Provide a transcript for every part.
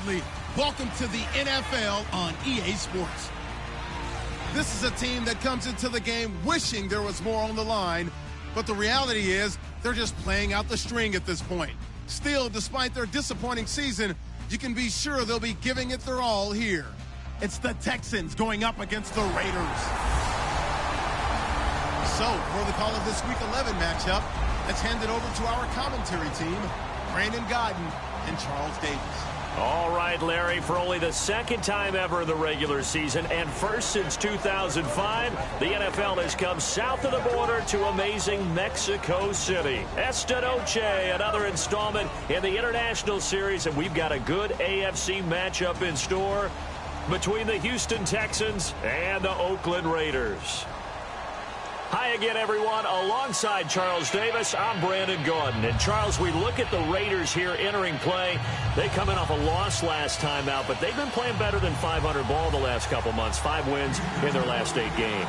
Absolutely. Welcome to the NFL on EA Sports. This is a team that comes into the game wishing there was more on the line, but the reality is they're just playing out the string at this point. Still, despite their disappointing season, you can be sure they'll be giving it their all here. It's the Texans going up against the Raiders. So, for the call of this Week 11 matchup, let's hand it over to our commentary team, Brandon Godden and Charles Davis. All right, Larry, for only the second time ever in the regular season and first since 2005, the NFL has come south of the border to amazing Mexico City. Esta noche, another installment in the International Series, and we've got a good AFC matchup in store between the Houston Texans and the Oakland Raiders. Hi again, everyone. Alongside Charles Davis, I'm Brandon Gaudin. And, Charles, we look at the Raiders here entering play. They come in off a loss last time out, but they've been playing better than 500 ball the last couple months. 5 wins in their last 8 games.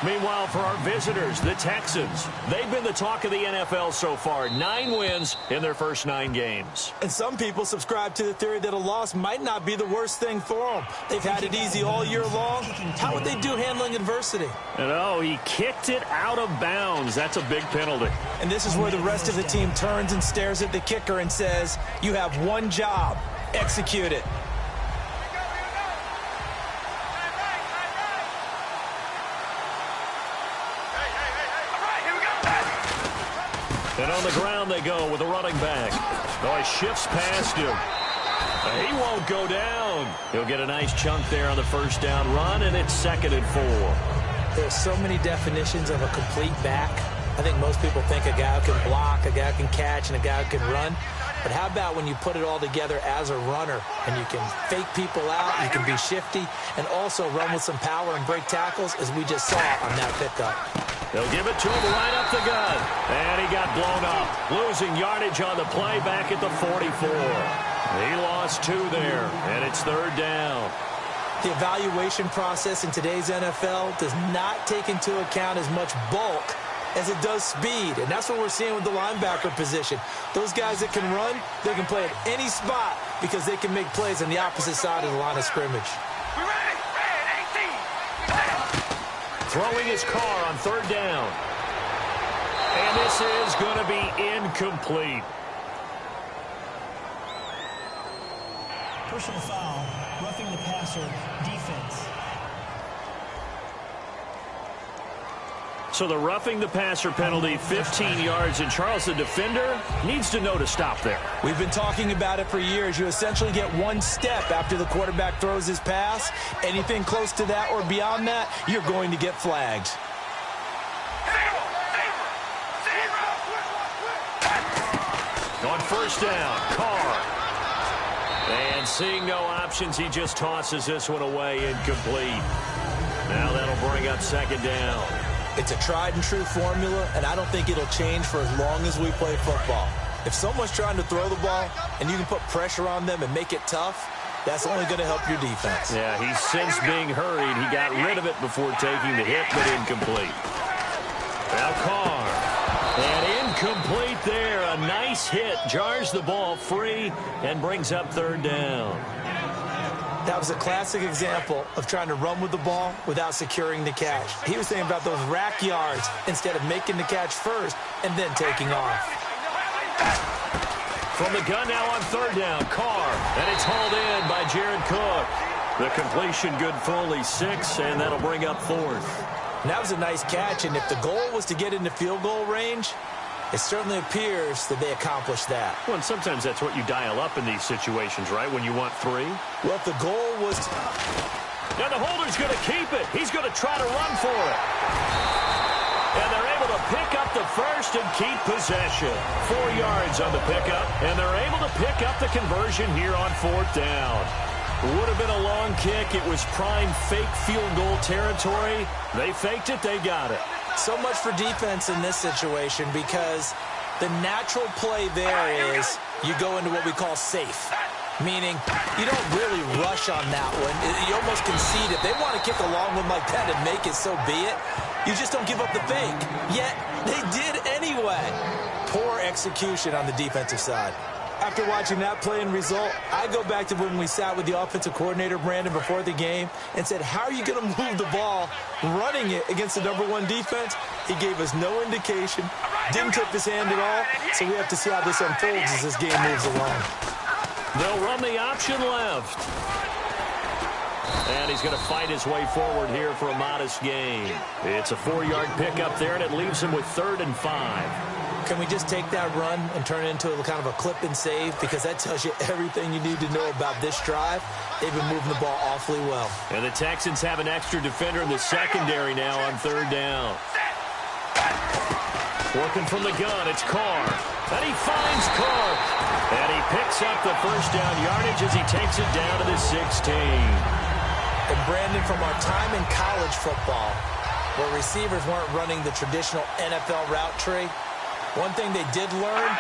Meanwhile, for our visitors, the Texans, they've been the talk of the NFL so far. 9 wins in their first 9 games. And some people subscribe to the theory that a loss might not be the worst thing for them. They've had it easy all year long. How would they do handling adversity? He kicked it out of bounds. That's a big penalty. And this is where the rest of the team turns and stares at the kicker and says, you have one job. Execute it. And on the ground they go with a running back. He shifts past him. He won't go down. He'll get a nice chunk there on the first down run, and it's 2nd and 4. There's so many definitions of a complete back. I think most people think a guy who can block, a guy who can catch, and a guy who can run. But how about when you put it all together as a runner, and you can fake people out, you can be shifty, and also run with some power and break tackles, as we just saw on that pickup. They'll give it to him right up the gun. And he got blown up. Losing yardage on the play back at the 44. He lost 2 there, and it's 3rd down. The evaluation process in today's NFL does not take into account as much bulk as it does speed. And that's what we're seeing with the linebacker position. Those guys that can run, they can play at any spot because they can make plays on the opposite side of the line of scrimmage. Throwing his car on 3rd down. And this is going to be incomplete. Personal foul, roughing the passer, defense. So the roughing the passer penalty, 15 yards, and Charles, the defender, needs to know to stop there. We've been talking about it for years. You essentially get 1 step after the quarterback throws his pass. Anything close to that or beyond that, you're going to get flagged. On 1st down, Carr. And seeing no options, he just tosses this one away, incomplete. Now that'll bring up 2nd down. It's a tried-and-true formula, and I don't think it'll change for as long as we play football. If someone's trying to throw the ball and you can put pressure on them and make it tough, that's only going to help your defense. Yeah, he's since being hurried. He got rid of it before taking the hit, but incomplete. Now Carr. And incomplete there. A nice hit. Jars the ball free and brings up 3rd down. That was a classic example of trying to run with the ball without securing the catch. He was thinking about those rack yards instead of making the catch first and then taking off. From the gun now on 3rd down, Carr, and it's hauled in by Jared Cook. The completion good for only 6, and that'll bring up 4th. And that was a nice catch, and if the goal was to get into field goal range, it certainly appears that they accomplished that. Well, and sometimes that's what you dial up in these situations, right, when you want 3? Well, if the goal was to... Now the holder's going to keep it. He's going to try to run for it. And they're able to pick up the first and keep possession. 4 yards on the pickup, and they're able to pick up the conversion here on 4th down. It would have been a long kick. It was prime fake field goal territory. They faked it. They got it. So much for defense in this situation because the natural play there is you go into what we call safe, meaning you don't really rush on that one. You almost concede it. They want to kick a long one like that and make it, so be it. You just don't give up the fake. Yet they did anyway. Poor execution on the defensive side. After watching that play and result, I go back to when we sat with the offensive coordinator, Brandon, before the game and said, how are you going to move the ball running it against the #1 defense? He gave us no indication, didn't tip his hand at all, so we have to see how this unfolds as this game moves along. They'll run the option left. And he's going to fight his way forward here for a modest gain. It's a 4-yard pickup there, and it leaves him with 3rd and 5. Can we just take that run and turn it into a kind of a clip and save? Because that tells you everything you need to know about this drive. They've been moving the ball awfully well. And the Texans have an extra defender in the secondary now on 3rd down. Working from the gun, it's Carr. And he finds Carr. And he picks up the 1st down yardage as he takes it down to the 16. And Brandon, from our time in college football, where receivers weren't running the traditional NFL route tree, one thing they did learn,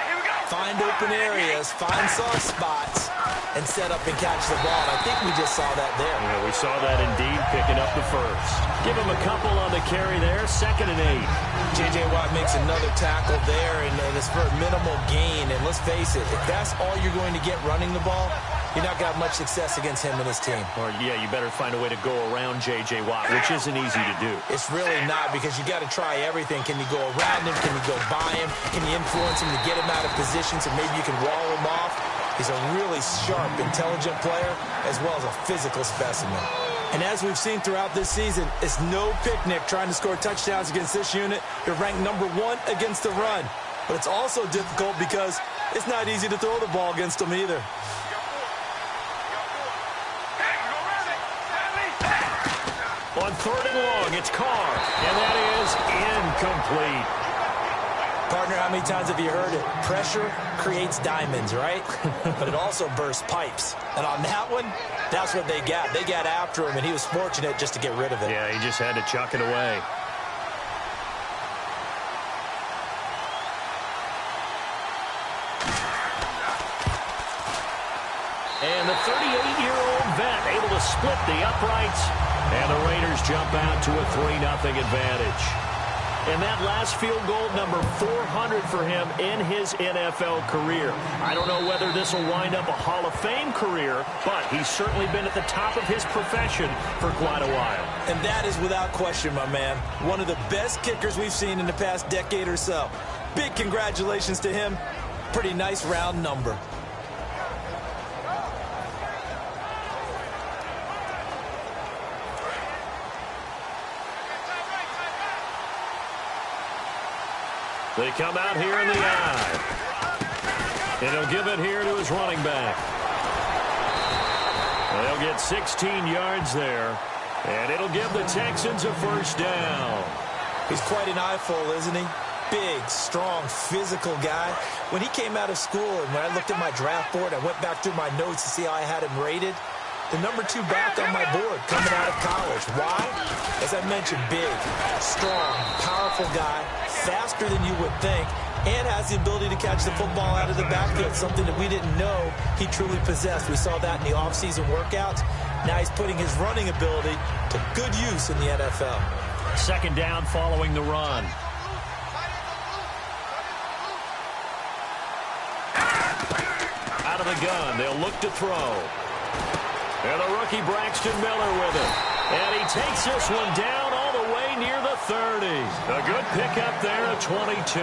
find open areas, find soft spots, and set up and catch the ball. And I think we just saw that there. Yeah, we saw that indeed, picking up the 1st. Give him a couple on the carry there, 2nd and 8. J.J. Watt makes another tackle there, and it's for a minimal gain. And let's face it, if that's all you're going to get running the ball, you're not going to have much success against him and his team. Or, yeah, you better find a way to go around J.J. Watt, which isn't easy to do. It's really not, because you got to try everything. Can you go around him? Can you go by him? Can you influence him to get him out of position so maybe you can wall him off? He's a really sharp, intelligent player, as well as a physical specimen. And as we've seen throughout this season, it's no picnic trying to score touchdowns against this unit. You're ranked #1 against the run. But it's also difficult because it's not easy to throw the ball against them either. On 3rd and long, it's Carr, and that is incomplete. Partner, how many times have you heard it? Pressure creates diamonds, right? But it also bursts pipes. And on that one, that's what they got. They got after him, and he was fortunate just to get rid of it. Yeah, he just had to chuck it away. And the 38-year-old vet able to split the uprights. And the Raiders jump out to a 3-0 advantage. And that last field goal, number 400 for him in his NFL career. I don't know whether this will wind up a Hall of Fame career, but he's certainly been at the top of his profession for quite a while. And that is without question, my man. One of the best kickers we've seen in the past decade or so. Big congratulations to him. Pretty nice round number. They come out here in the eye. And he'll give it here to his running back. They'll get 16 yards there. And it'll give the Texans a 1st down. He's quite an eyeful, isn't he? Big, strong, physical guy. When he came out of school and when I looked at my draft board, I went back through my notes to see how I had him rated. The #2 back on my board coming out of college. Why? As I mentioned, big, strong, powerful guy, faster than you would think, and has the ability to catch the football out of the backfield, something that we didn't know he truly possessed. We saw that in the offseason workouts. Now he's putting his running ability to good use in the NFL. 2nd down following the run. Out of the gun, they'll look to throw. And the rookie Braxton Miller with it. And he takes this one down all the way near the 30. A good pickup there at 22.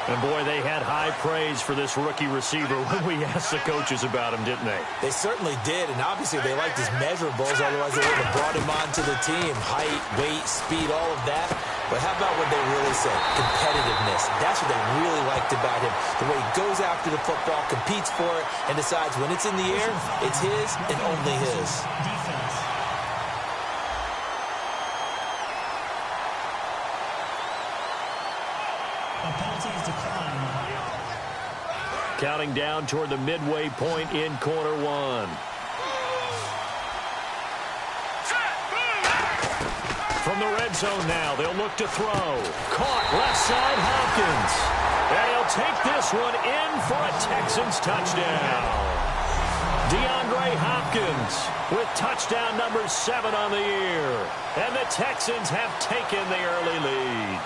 And, boy, they had high praise for this rookie receiver when we asked the coaches about him, didn't they? They certainly did, and obviously they liked his measurables, otherwise they would have brought him onto the team. Height, weight, speed, all of that. But how about what they really said? Competitiveness. That's what they really liked about him. The way he goes after the football, competes for it, and decides when it's in the air, it's his and only his. Defense. A penalty is declined. Counting down toward the midway point in quarter 1. From the red zone now, they'll look to throw. Caught left side, Hopkins. And he'll take this one in for a Texans touchdown. DeAndre Hopkins with touchdown number 7 on the year. And the Texans have taken the early lead.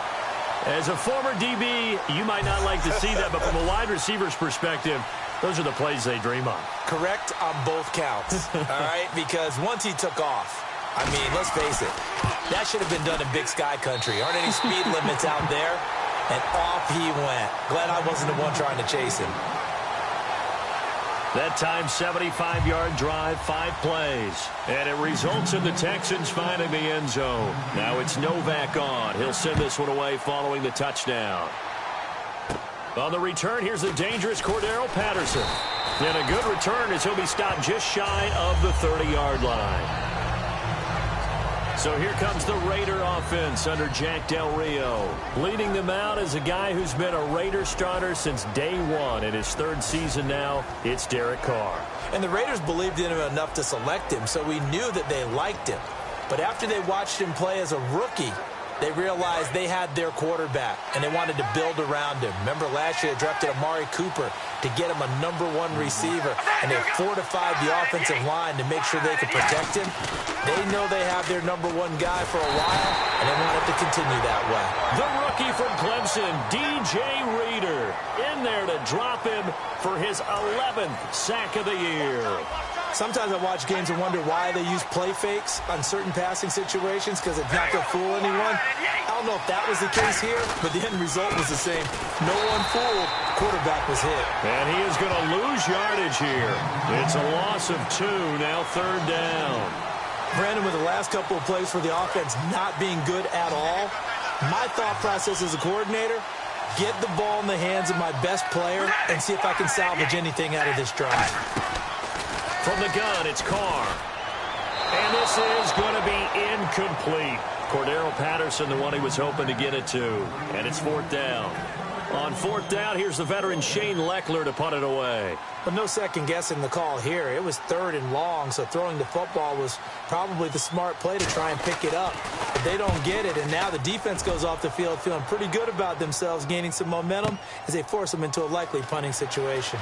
As a former DB, you might not like to see that, but from a wide receiver's perspective, Those are the plays they dream of. Correct on both counts, all right? Because once he took off, I mean, let's face it, that should have been done in Big Sky Country. Aren't any speed limits out there? And off he went. Glad I wasn't the one trying to chase him. That time, 75-yard drive, 5 plays. And it results in the Texans finding the end zone. Now it's Novak on. He'll send this one away following the touchdown. On the return, here's the dangerous Cordero Patterson. And a good return as he'll be stopped just shy of the 30-yard line. So here comes the Raider offense under Jack Del Rio. Leading them out is a guy who's been a Raider starter since day one. In his 3rd season now, it's Derek Carr. And the Raiders believed in him enough to select him, so we knew that they liked him. But after they watched him play as a rookie, they realized they had their quarterback, and they wanted to build around him. Remember last year they drafted Amari Cooper to get him a #1 receiver, and they fortified the offensive line to make sure they could protect him. They know they have their #1 guy for a while, and they want it to continue that way. The rookie from Clemson, DJ Reader, in there to drop him for his 11th sack of the year. Sometimes I watch games and wonder why they use play fakes on certain passing situations, because it's not going to fool anyone. I don't know if that was the case here, but the end result was the same. No one fooled. Quarterback was hit. And he is going to lose yardage here. It's a loss of 2, now 3rd down. Brandon, with the last couple of plays for the offense not being good at all, my thought process as a coordinator, get the ball in the hands of my best player and see if I can salvage anything out of this drive. From the gun, it's Carr. And this is going to be incomplete. Cordero Patterson, the one he was hoping to get it to. And it's 4th down. On 4th down, here's the veteran Shane Leckler to punt it away. But no second guessing the call here. It was 3rd and long, so throwing the football was probably the smart play to try and pick it up. But they don't get it, and now the defense goes off the field feeling pretty good about themselves, gaining some momentum as they force them into a likely punting situation.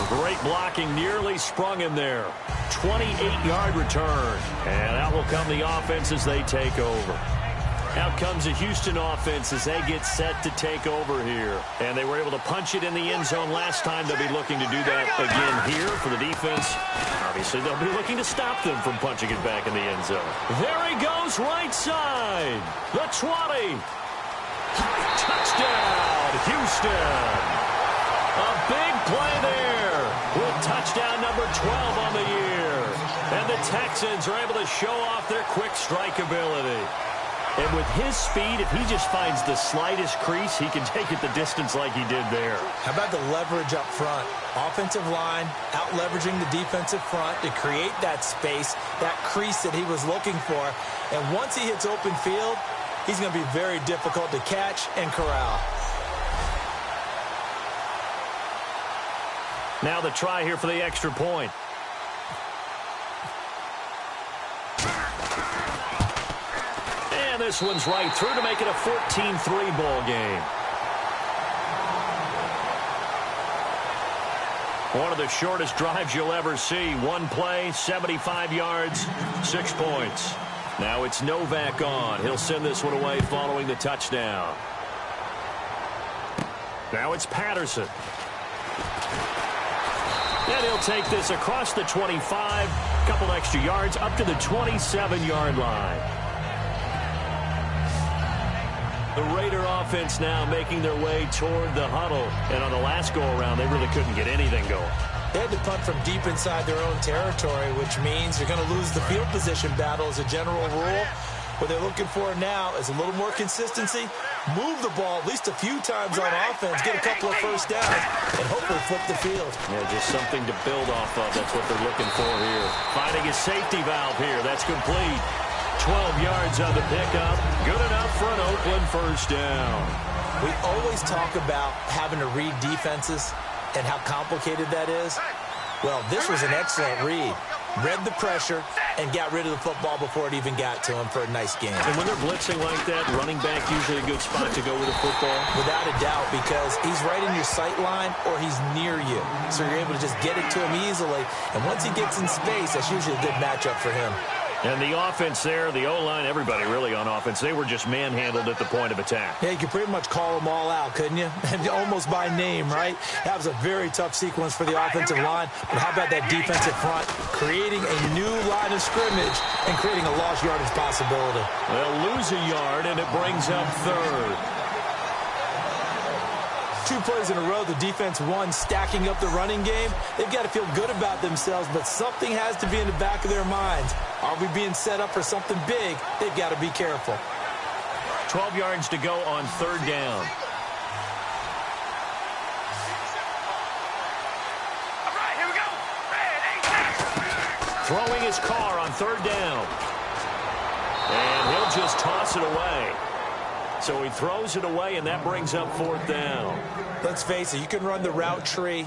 Great blocking, nearly sprung him there. 28-yard return. And out will come the offense as they take over. Out comes the Houston offense as they get set to take over here. And they were able to punch it in the end zone last time. They'll be looking to do that again here for the defense. Obviously, they'll be looking to stop them from punching it back in the end zone. There he goes, right side. The 20. Touchdown, Houston. A big play there with touchdown number 12 on the year. And the Texans are able to show off their quick strike ability. And with his speed, if he just finds the slightest crease, he can take it the distance like he did there. How about the leverage up front? Offensive line out-leveraging the defensive front to create that space, that crease that he was looking for. And once he hits open field, he's going to be very difficult to catch and corral. Now the try here for the extra point. And this one's right through to make it a 14-3 ball game. One of the shortest drives you'll ever see. One play, 75 yards, 6 points. Now it's Novak on. He'll send this one away following the touchdown. Now it's Patterson. And he'll take this across the 25, a couple extra yards, up to the 27-yard line. The Raider offense now making their way toward the huddle. And on the last go-around, they really couldn't get anything going. They had to punt from deep inside their own territory, which means you're going to lose the field position battle as a general rule. What they're looking for now is a little more consistency, move the ball at least a few times on offense, get a couple of first downs, and hopefully flip the field. Yeah, just something to build off of. That's what they're looking for here. Finding a safety valve here. That's complete. 12 yards on the pickup. Good enough for an Oakland first down. We always talk about having to read defenses and how complicated that is. Well, this was an excellent read. Read the pressure and got rid of the football before it even got to him for a nice game. And when they're blitzing like that, running back usually a good spot to go with the football? Without a doubt, because he's right in your sight line or he's near you. So you're able to just get it to him easily. And once he gets in space, that's usually a good matchup for him. And the offense there, the O-line, everybody really on offense, they were just manhandled at the point of attack. Yeah, you could pretty much call them all out, couldn't you? And almost by name, right? That was a very tough sequence for the offensive line. But how about that defensive front creating a new line of scrimmage and creating a lost yardage possibility? They'll lose a yard, and it brings up third. 2 plays in a row, the defense won, stacking up the running game. They've got to feel good about themselves, but something has to be in the back of their minds. Are we being set up for something big? They've got to be careful. 12 yards to go on third down. All right, here we go. Throwing his car on third down. And he'll just toss it away. So he throws it away, and that brings up fourth down. Let's face it, you can run the route tree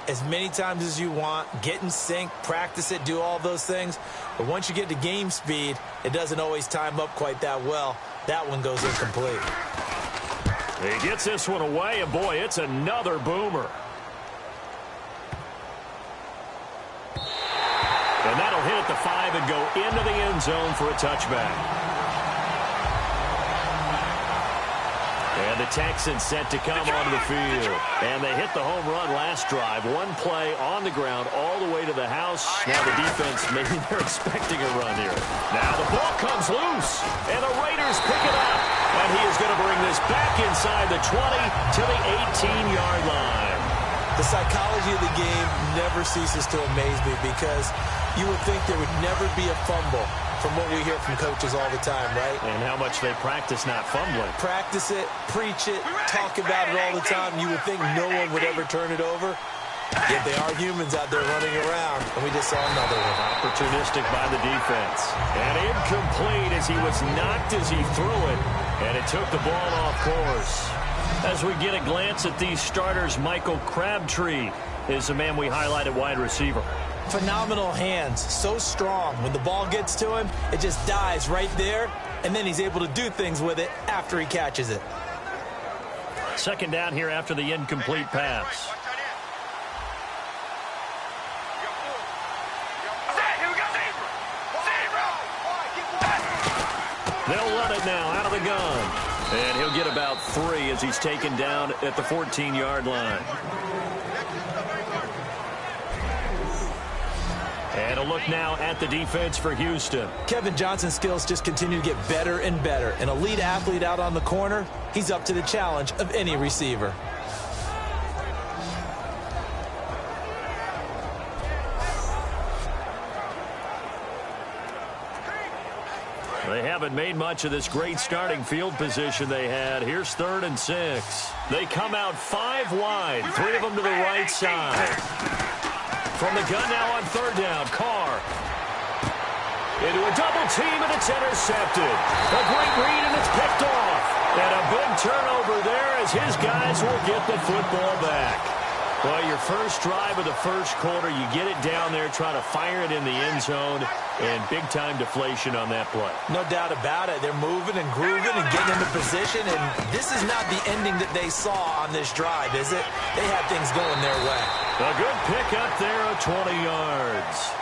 as many times as you want, get in sync, practice it, do all those things. But once you get to game speed, it doesn't always time up quite that well. That one goes incomplete. He gets this one away, and boy, it's another boomer. And that'll hit at the 5 and go into the end zone for a touchback. And the Texans set to come onto the field. And they hit the home run last drive. One play on the ground all the way to the house. Now the defense, maybe they're expecting a run here. Now the ball comes loose. And the Raiders pick it up. And he is going to bring this back inside the 20 to the 18-yard line. The psychology of the game never ceases to amaze me because you would think there would never be a fumble from what we hear from coaches all the time, right? And how much they practice not fumbling. Practice it, preach it, talk about it all the time. You would think no one would ever turn it over. Yet they are humans out there running around, and we just saw another one. Opportunistic by the defense. And incomplete as he was knocked as he threw it. And it took the ball off course. As we get a glance at these starters, Michael Crabtree is the man we highlight at wide receiver. Phenomenal hands, so strong. When the ball gets to him, it just dives right there, and then he's able to do things with it after he catches it. Second down here after the incomplete pass. They'll run it now out of the gun. And he'll get about 3 as he's taken down at the 14-yard line. And a look now at the defense for Houston. Kevin Johnson's skills just continue to get better and better. An elite athlete out on the corner, he's up to the challenge of any receiver. They haven't made much of this great starting field position they had. Here's 3rd and 6. They come out 5 wide, 3 of them to the right side. From the gun now on 3rd down, Carr. Into a double team, and it's intercepted. A great read, and it's picked off. And a big turnover there as his guys will get the football back. Well, your first drive of the first quarter, you get it down there, try to fire it in the end zone, and big-time deflation on that play. No doubt about it. They're moving and grooving and getting into position, and this is not the ending that they saw on this drive, is it? They had things going their way. A good pick up there of 20 yards.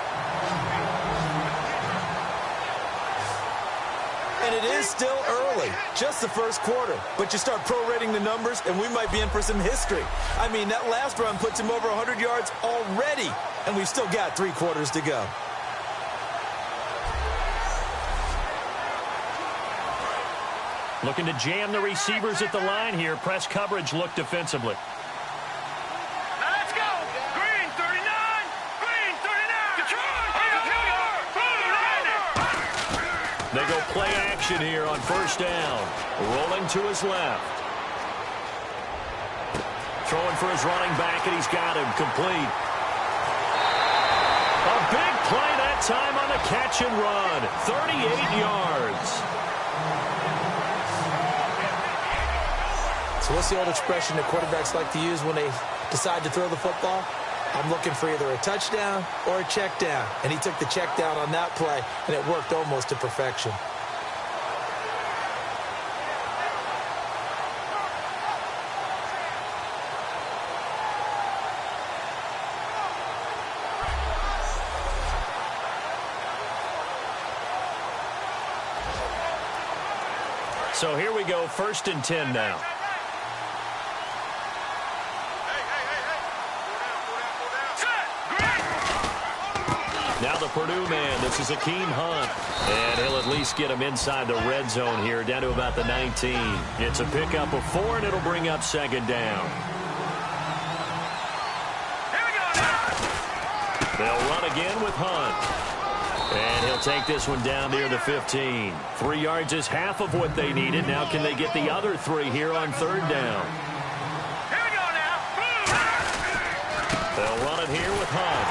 And it is still early, just the first quarter. But you start prorating the numbers, and we might be in for some history. I mean, that last run puts him over 100 yards already, and we've still got 3 quarters to go. Looking to jam the receivers at the line here. Press coverage look defensively. Now let's go. Green 39. Green 39. Detroit. They go play action here on first down. Rolling to his left. Throwing for his running back, and he's got him complete. A big play that time on the catch and run. 38 yards. So what's the old expression that quarterbacks like to use when they decide to throw the football? I'm looking for either a touchdown or a check down. And he took the check down on that play, and it worked almost to perfection. So here we go, 1st and 10 now. Now the Purdue man, this is Akeem Hunt. And he'll at least get him inside the red zone here, down to about the 19. It's a pickup of 4, and it'll bring up 2nd down. They'll run again with Hunt. And he'll take this one down near the 15. 3 yards is half of what they needed. Now can they get the other 3 here on 3rd down? Here we go now. They'll run it here with Hunt.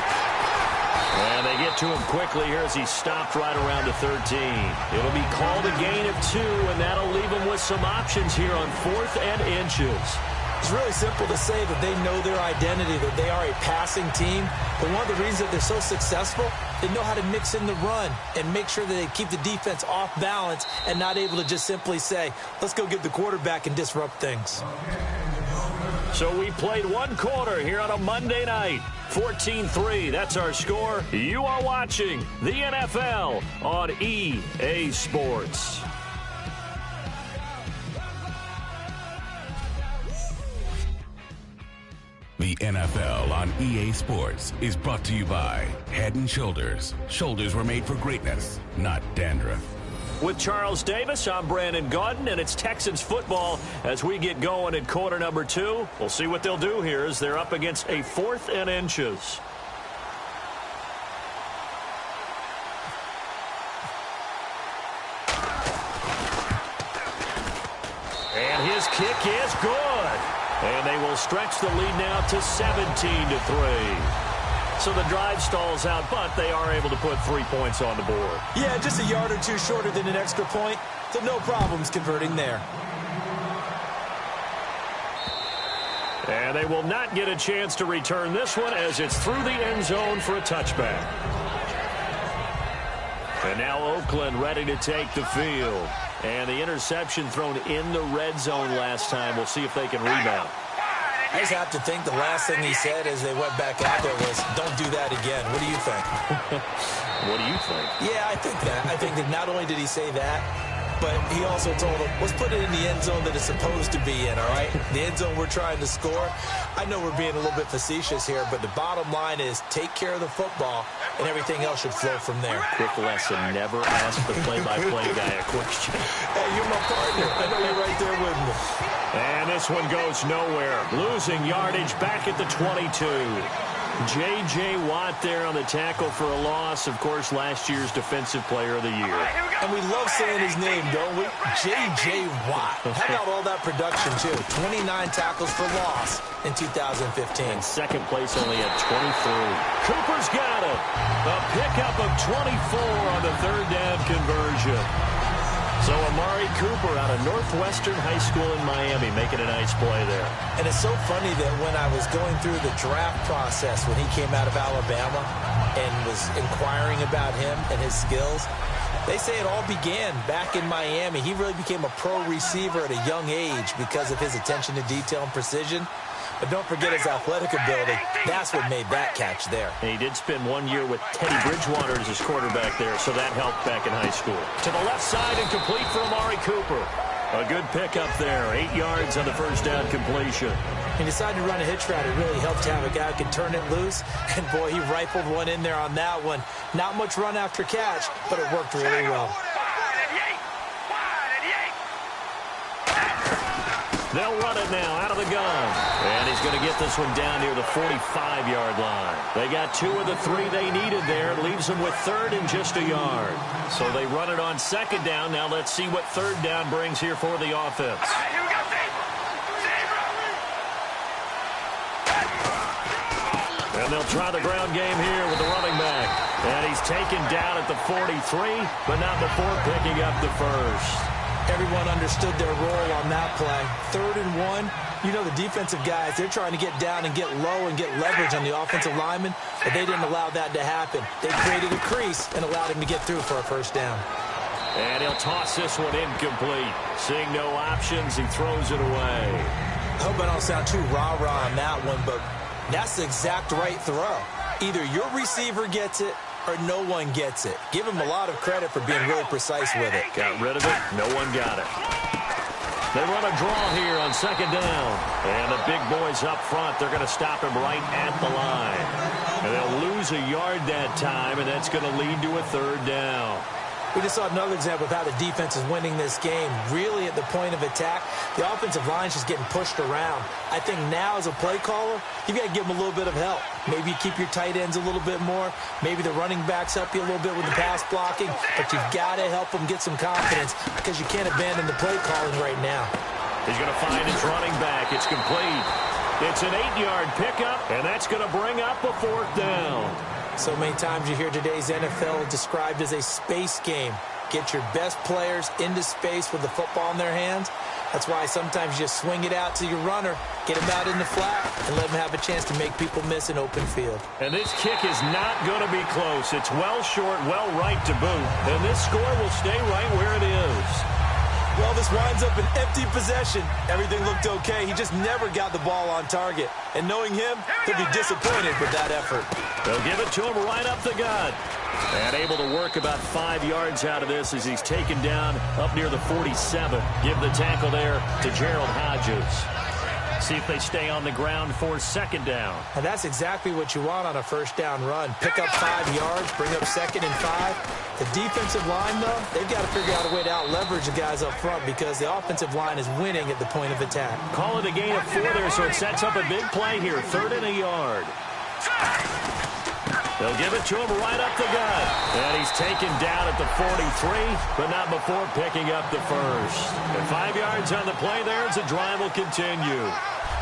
And they get to him quickly here as he stopped right around the 13. It'll be called a gain of 2, and that'll leave them with some options here on 4th and inches. It's really simple to say that they know their identity, that they are a passing team. But one of the reasons that they're so successful, they know how to mix in the run and make sure that they keep the defense off balance and not able to just simply say, let's go get the quarterback and disrupt things. So we played 1 quarter here on a Monday night. 14-3, that's our score. You are watching the NFL on EA Sports. The NFL on EA Sports is brought to you by Head & Shoulders. Shoulders were made for greatness, not dandruff. With Charles Davis, I'm Brandon Gaudin, and it's Texans football as we get going in quarter number 2. We'll see what they'll do here as they're up against a 4th and inches. And his kick is good. And they will stretch the lead now to 17-3. So the drive stalls out, but they are able to put 3 points on the board. Yeah, just a yard or 2 shorter than an extra point, so no problems converting there. And they will not get a chance to return this one as it's through the end zone for a touchback. And now Oakland ready to take the field. And the interception thrown in the red zone last time. We'll see if they can rebound. I just have to think the last thing he said as they went back out there was, don't do that again. What do you think? What do you think? Yeah, I think that. I think that not only did he say that, but he also told them, let's put it in the end zone that it's supposed to be in, all right? The end zone we're trying to score. I know we're being a little bit facetious here, but the bottom line is take care of the football, and everything else should flow from there. Quick lesson, never ask the play-by-play guy a question. Hey, you're my partner. I know you're right there with me. And this one goes nowhere. Losing yardage back at the 22. J.J. Watt there on the tackle for a loss. Of course, last year's Defensive Player of the Year. And we love saying his name, don't we? J.J. Watt. How about all that production, too? 29 tackles for loss in 2015. And second place only at 23. Cooper's got it. A pickup of 24 on the 3rd down conversion. So Amari Cooper out of Northwestern High School in Miami making a nice play there. And it's so funny that when I was going through the draft process when he came out of Alabama and was inquiring about him and his skills, they say it all began back in Miami. He really became a pro receiver at a young age because of his attention to detail and precision. But don't forget his athletic ability. That's what made that catch there. And he did spend 1 year with Teddy Bridgewater as his quarterback there, so that helped back in high school. To the left side and complete for Amari Cooper. A good pickup there. 8 yards on the 1st down completion. He decided to run a hitch route. It really helped to have a guy who could turn it loose. And, boy, he rifled one in there on that one. Not much run after catch, but it worked really well. They'll run it now out of the gun. And he's going to get this one down near the 45-yard line. They got 2 of the 3 they needed there. Leaves them with 3rd and just a yard. So they run it on 2nd down. Now let's see what 3rd down brings here for the offense. And they'll try the ground game here with the running back. And he's taken down at the 43, but not before picking up the 1st. Everyone understood their role on that play. 3rd and 1. You know the defensive guys, they're trying to get down and get low and get leverage on the offensive lineman, but they didn't allow that to happen. They created a crease and allowed him to get through for a 1st down. And he'll toss this one incomplete. Seeing no options, he throws it away. I hope I don't sound too rah-rah on that one, but that's the exact right throw. Either your receiver gets it or no one gets it. Give him a lot of credit for being really precise with it. Got rid of it. No one got it. They run a draw here on second down. And the big boys up front, they're going to stop him right at the line. And they'll lose a yard that time, and that's going to lead to a third down. We just saw another example of how the defense is winning this game. Really at the point of attack, the offensive line's just getting pushed around. I think now as a play caller, you've got to give them a little bit of help. Maybe you keep your tight ends a little bit more. Maybe the running backs help you a little bit with the pass blocking. But you've got to help them get some confidence because you can't abandon the play calling right now. He's going to find his running back. It's complete. It's an 8-yard pickup, and that's going to bring up a fourth down. So many times you hear today's NFL described as a space game. Get your best players into space with the football in their hands. That's why sometimes you just swing it out to your runner, get him out in the flat, and let him have a chance to make people miss an open field. And this kick is not going to be close. It's well short, well right to boot. And this score will stay right where it is. Well, this winds up an empty possession. Everything looked okay. He just never got the ball on target. And knowing him, he'll be disappointed with that effort. They'll give it to him right up the gut. And able to work about 5 yards out of this as he's taken down up near the 47. Give the tackle there to Gerald Hodges. See if they stay on the ground for second down. And that's exactly what you want on a first down run. Pick up 5 yards, bring up 2nd and 5. The defensive line, though, they've got to figure out a way to out-leverage the guys up front because the offensive line is winning at the point of attack. Call it a gain of 4 there, so it sets up a big play here. 3rd and a yard. They'll give it to him right up the gut. And he's taken down at the 43, but not before picking up the first. And 5 yards on the play there as the drive will continue.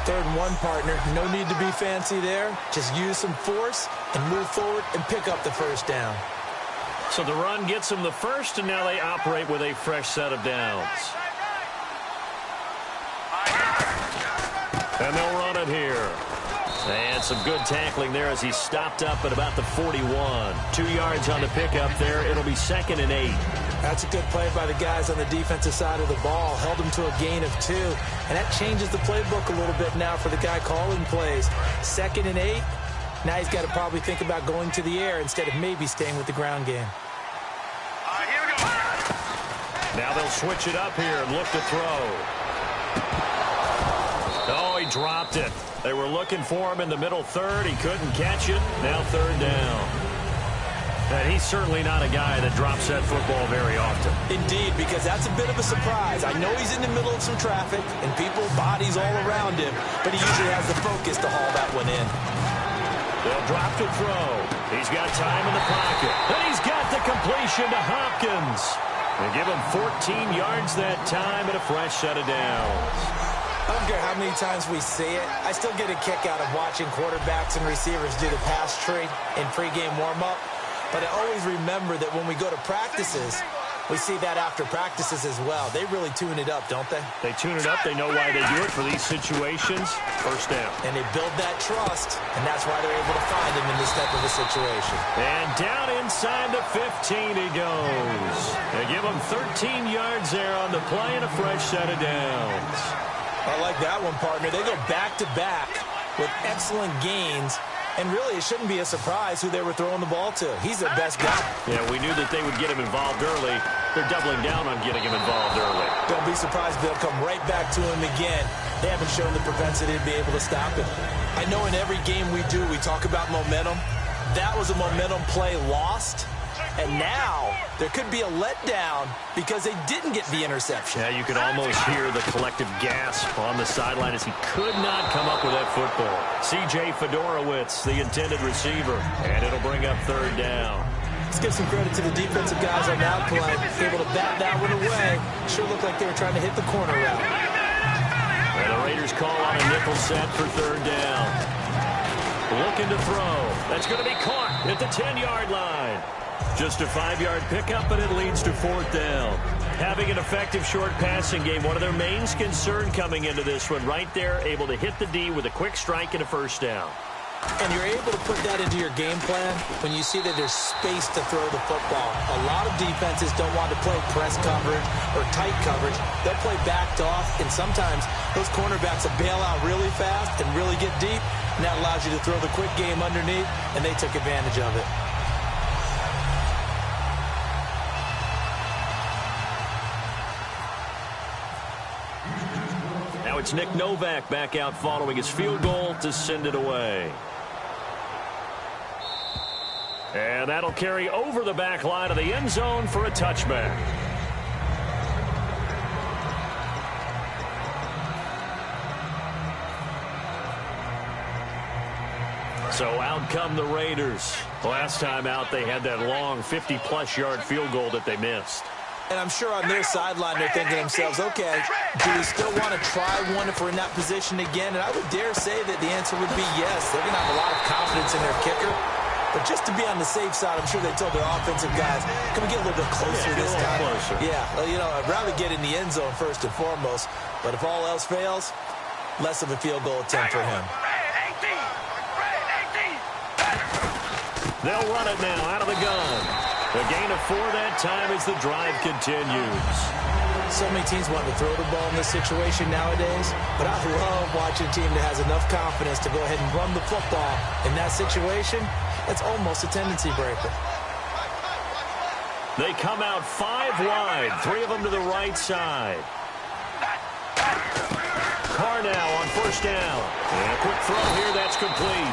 3rd and 1, partner. No need to be fancy there. Just use some force and move forward and pick up the first down. So the run gets them the first, and now they operate with a fresh set of downs. And they'll run it here. And some good tackling there as he stopped up at about the 41. 2 yards on the pickup there. It'll be 2nd and 8. That's a good play by the guys on the defensive side of the ball. Held him to a gain of 2. And that changes the playbook a little bit now for the guy calling plays. 2nd and 8. Now he's got to probably think about going to the air instead of maybe staying with the ground game. Here we go. Now they'll switch it up here and look to throw. Oh, he dropped it. They were looking for him in the middle 3rd. He couldn't catch it. Now 3rd down. And he's certainly not a guy that drops that football very often. Indeed, because that's a bit of a surprise. I know he's in the middle of some traffic and people, bodies all around him, but he usually has the focus to haul that one in. They'll drop to throw. He's got time in the pocket. And he's got the completion to Hopkins. They give him 14 yards that time and a fresh set of downs. I don't care how many times we see it. I still get a kick out of watching quarterbacks and receivers do the pass tree in pregame warm-up. But I always remember that when we go to practices, we see that after practices as well. They really tune it up, don't they? They tune it up. They know why they do it for these situations. First down. And they build that trust, and that's why they're able to find him in this type of a situation. And down inside the 15 he goes. They give him 13 yards there on the play and a fresh set of downs. I like that one, partner. They go back-to-back with excellent gains. And really, it shouldn't be a surprise who they were throwing the ball to. He's their best guy. Yeah, we knew that they would get him involved early. They're doubling down on getting him involved early. Don't be surprised they'll come right back to him again. They haven't shown the propensity to be able to stop him. I know in every game we do, we talk about momentum. That was a momentum play lost. And now there could be a letdown because they didn't get the interception. Yeah, you could almost hear the collective gasp on the sideline as he could not come up with that football. C.J. Fedorowicz, the intended receiver, and it'll bring up 3rd down. Let's give some credit to the defensive guys on that play. Able to bat that one away. Sure looked like they were trying to hit the corner route. And the Raiders call on a nickel set for 3rd down. Looking to throw. That's going to be caught at the 10-yard line. Just a 5-yard pickup, and it leads to 4th down. Having an effective short passing game, one of their main concern coming into this one, right there, able to hit the D with a quick strike and a first down. And you're able to put that into your game plan when you see that there's space to throw the football. A lot of defenses don't want to play press coverage or tight coverage. They'll play backed off, and sometimes those cornerbacks will bail out really fast and really get deep, and that allows you to throw the quick game underneath, and they took advantage of it. It's Nick Novak back out following his field goal to send it away. And that'll carry over the back line of the end zone for a touchback. So out come the Raiders. Last time out, they had that long 50-plus yard field goal that they missed. And I'm sure on their sideline, they're thinking to themselves, okay, do we still want to try one if we're in that position again? And I would dare say that the answer would be yes. They're going to have a lot of confidence in their kicker. But just to be on the safe side, I'm sure they told their offensive guys, can we get a little bit closer this time? Closer. Yeah, well, you know, I'd rather get in the end zone first and foremost. But if all else fails, less of a field goal attempt for him. They'll run it now out of the gun. A gain of 4 that time as the drive continues. So many teams want to throw the ball in this situation nowadays, but I love watching a team that has enough confidence to go ahead and run the football in that situation. That's almost a tendency breaker. They come out 5 wide, 3 of them to the right side. Carr now on first down. And a quick throw here, that's complete.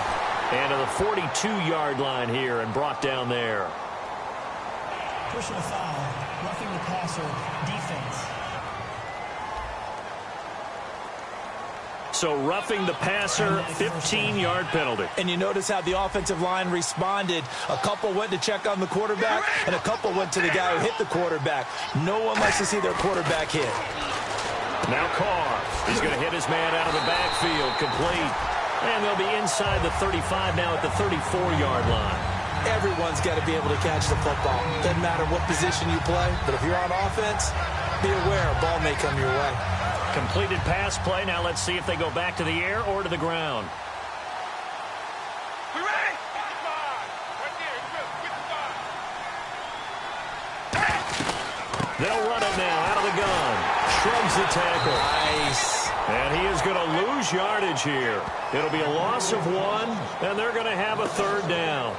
And to the 42-yard line here and brought down there. Personal foul, roughing the passer, defense. So roughing the passer, 15-yard penalty. And you notice how the offensive line responded. A couple went to check on the quarterback, and a couple went to the guy who hit the quarterback. No one likes to see their quarterback hit. Now Carr. He's going to hit his man out of the backfield, complete. And they'll be inside the 35 now at the 34-yard line. Everyone's got to be able to catch the football. Doesn't matter what position you play, but if you're on offense, be aware a ball may come your way. Completed pass play. Now let's see if they go back to the air or to the ground. We ready? They'll run it now out of the gun. Shrugs the tackle. Nice. And he is going to lose yardage here. It'll be a loss of 1, and they're going to have a 3rd down.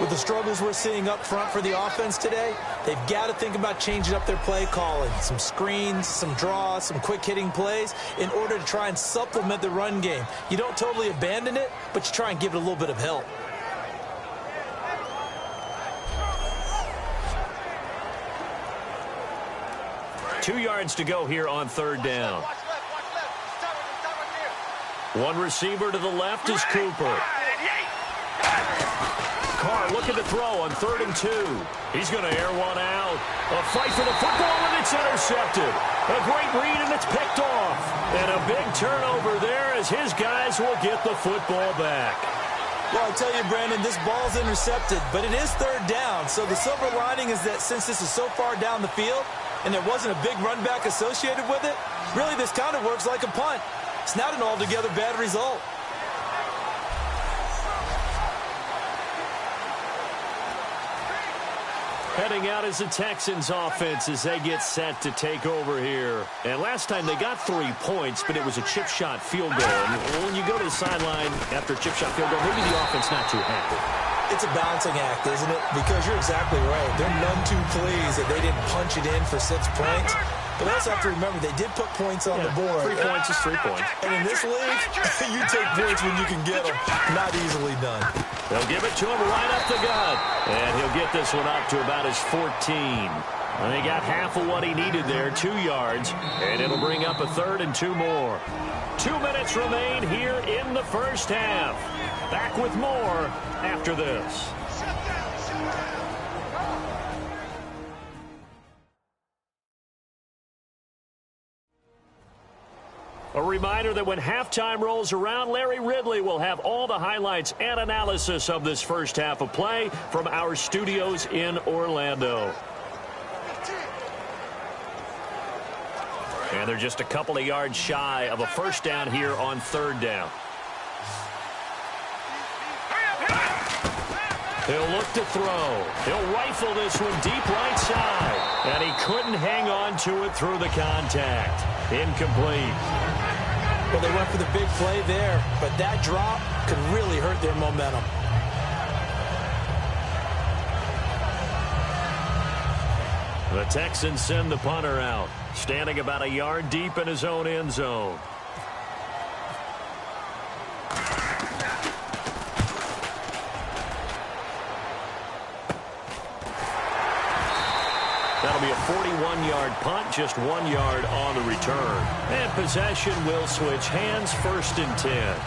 With the struggles we're seeing up front for the offense today, they've got to think about changing up their play calling. Some screens, some draws, some quick-hitting plays in order to try and supplement the run game. You don't totally abandon it, but you try and give it a little bit of help. Two yards to go here on 3rd down. One receiver to the left is Cooper. Carr looking to throw on 3rd and 2. He's going to air one out. A fight for the football, and it's intercepted. A great read, and it's picked off. And a big turnover there as his guys will get the football back. Well, I tell you, Brandon, this ball's intercepted, but it is 3rd down. So the silver lining is that since this is so far down the field and there wasn't a big run back associated with it, really this kind of works like a punt. It's not an altogether bad result. Heading out is the Texans offense as they get set to take over here. And last time they got 3 points, but it was a chip shot field goal. And when you go to the sideline after a chip shot field goal, maybe the offense not too happy. It's a balancing act, isn't it? Because you're exactly right. They're none too pleased that they didn't punch it in for 6 points. But also have to remember, they did put points on the board. 3 points is 3 points. And in this league, you take points when you can get them. Not easily done. They'll give it to him right up the gut. And he'll get this one up to about his 14. And he got half of what he needed there, 2 yards. And it'll bring up a 3rd and 2 more. 2 minutes remain here in the first half. Back with more after this. A reminder that when halftime rolls around, Larry Ridley will have all the highlights and analysis of this first half of play from our studios in Orlando. And they're just a couple of yards shy of a first down here on 3rd down. He'll look to throw. He'll rifle this one deep right side. And he couldn't hang on to it through the contact. Incomplete. Well, they went for the big play there, but that drop could really hurt their momentum. The Texans send the punter out, standing about a yard deep in his own end zone. That'll be a 41-yard punt, just 1 yard on the return. And possession will switch hands, 1st and 10.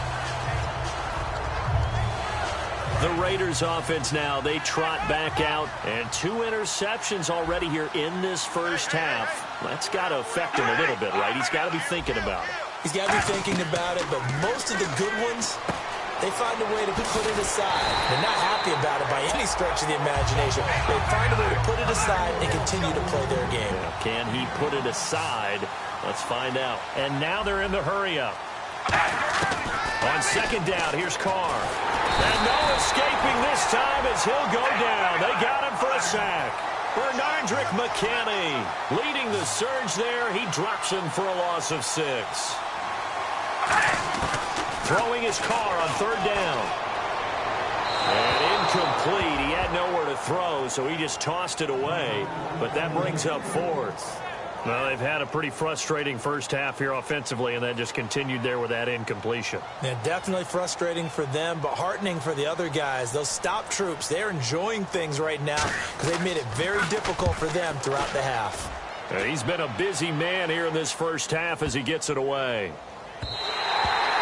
The Raiders offense now, they trot back out, and 2 interceptions already here in this first half. That's got to affect him a little bit, right? He's got to be thinking about it. He's got to be thinking about it, but most of the good ones, they find a way to put it aside. They're not happy about it by any stretch of the imagination. They find a way to put it aside and continue to play their game. Yeah, can he put it aside? Let's find out. And now they're in the hurry-up. On 2nd down, here's Carr. And no escaping this time as he'll go down. They got him for a sack. Bernardrick McKinney leading the surge there. He drops him for a loss of 6. Throwing his Carr on 3rd down. And incomplete. He had nowhere to throw, so he just tossed it away. But that brings up 4th. Well, they've had a pretty frustrating first half here offensively, and that just continued there with that incompletion. Yeah, definitely frustrating for them, but heartening for the other guys. Those stop troops, they're enjoying things right now because they've made it very difficult for them throughout the half. He's been a busy man here in this first half as he gets it away.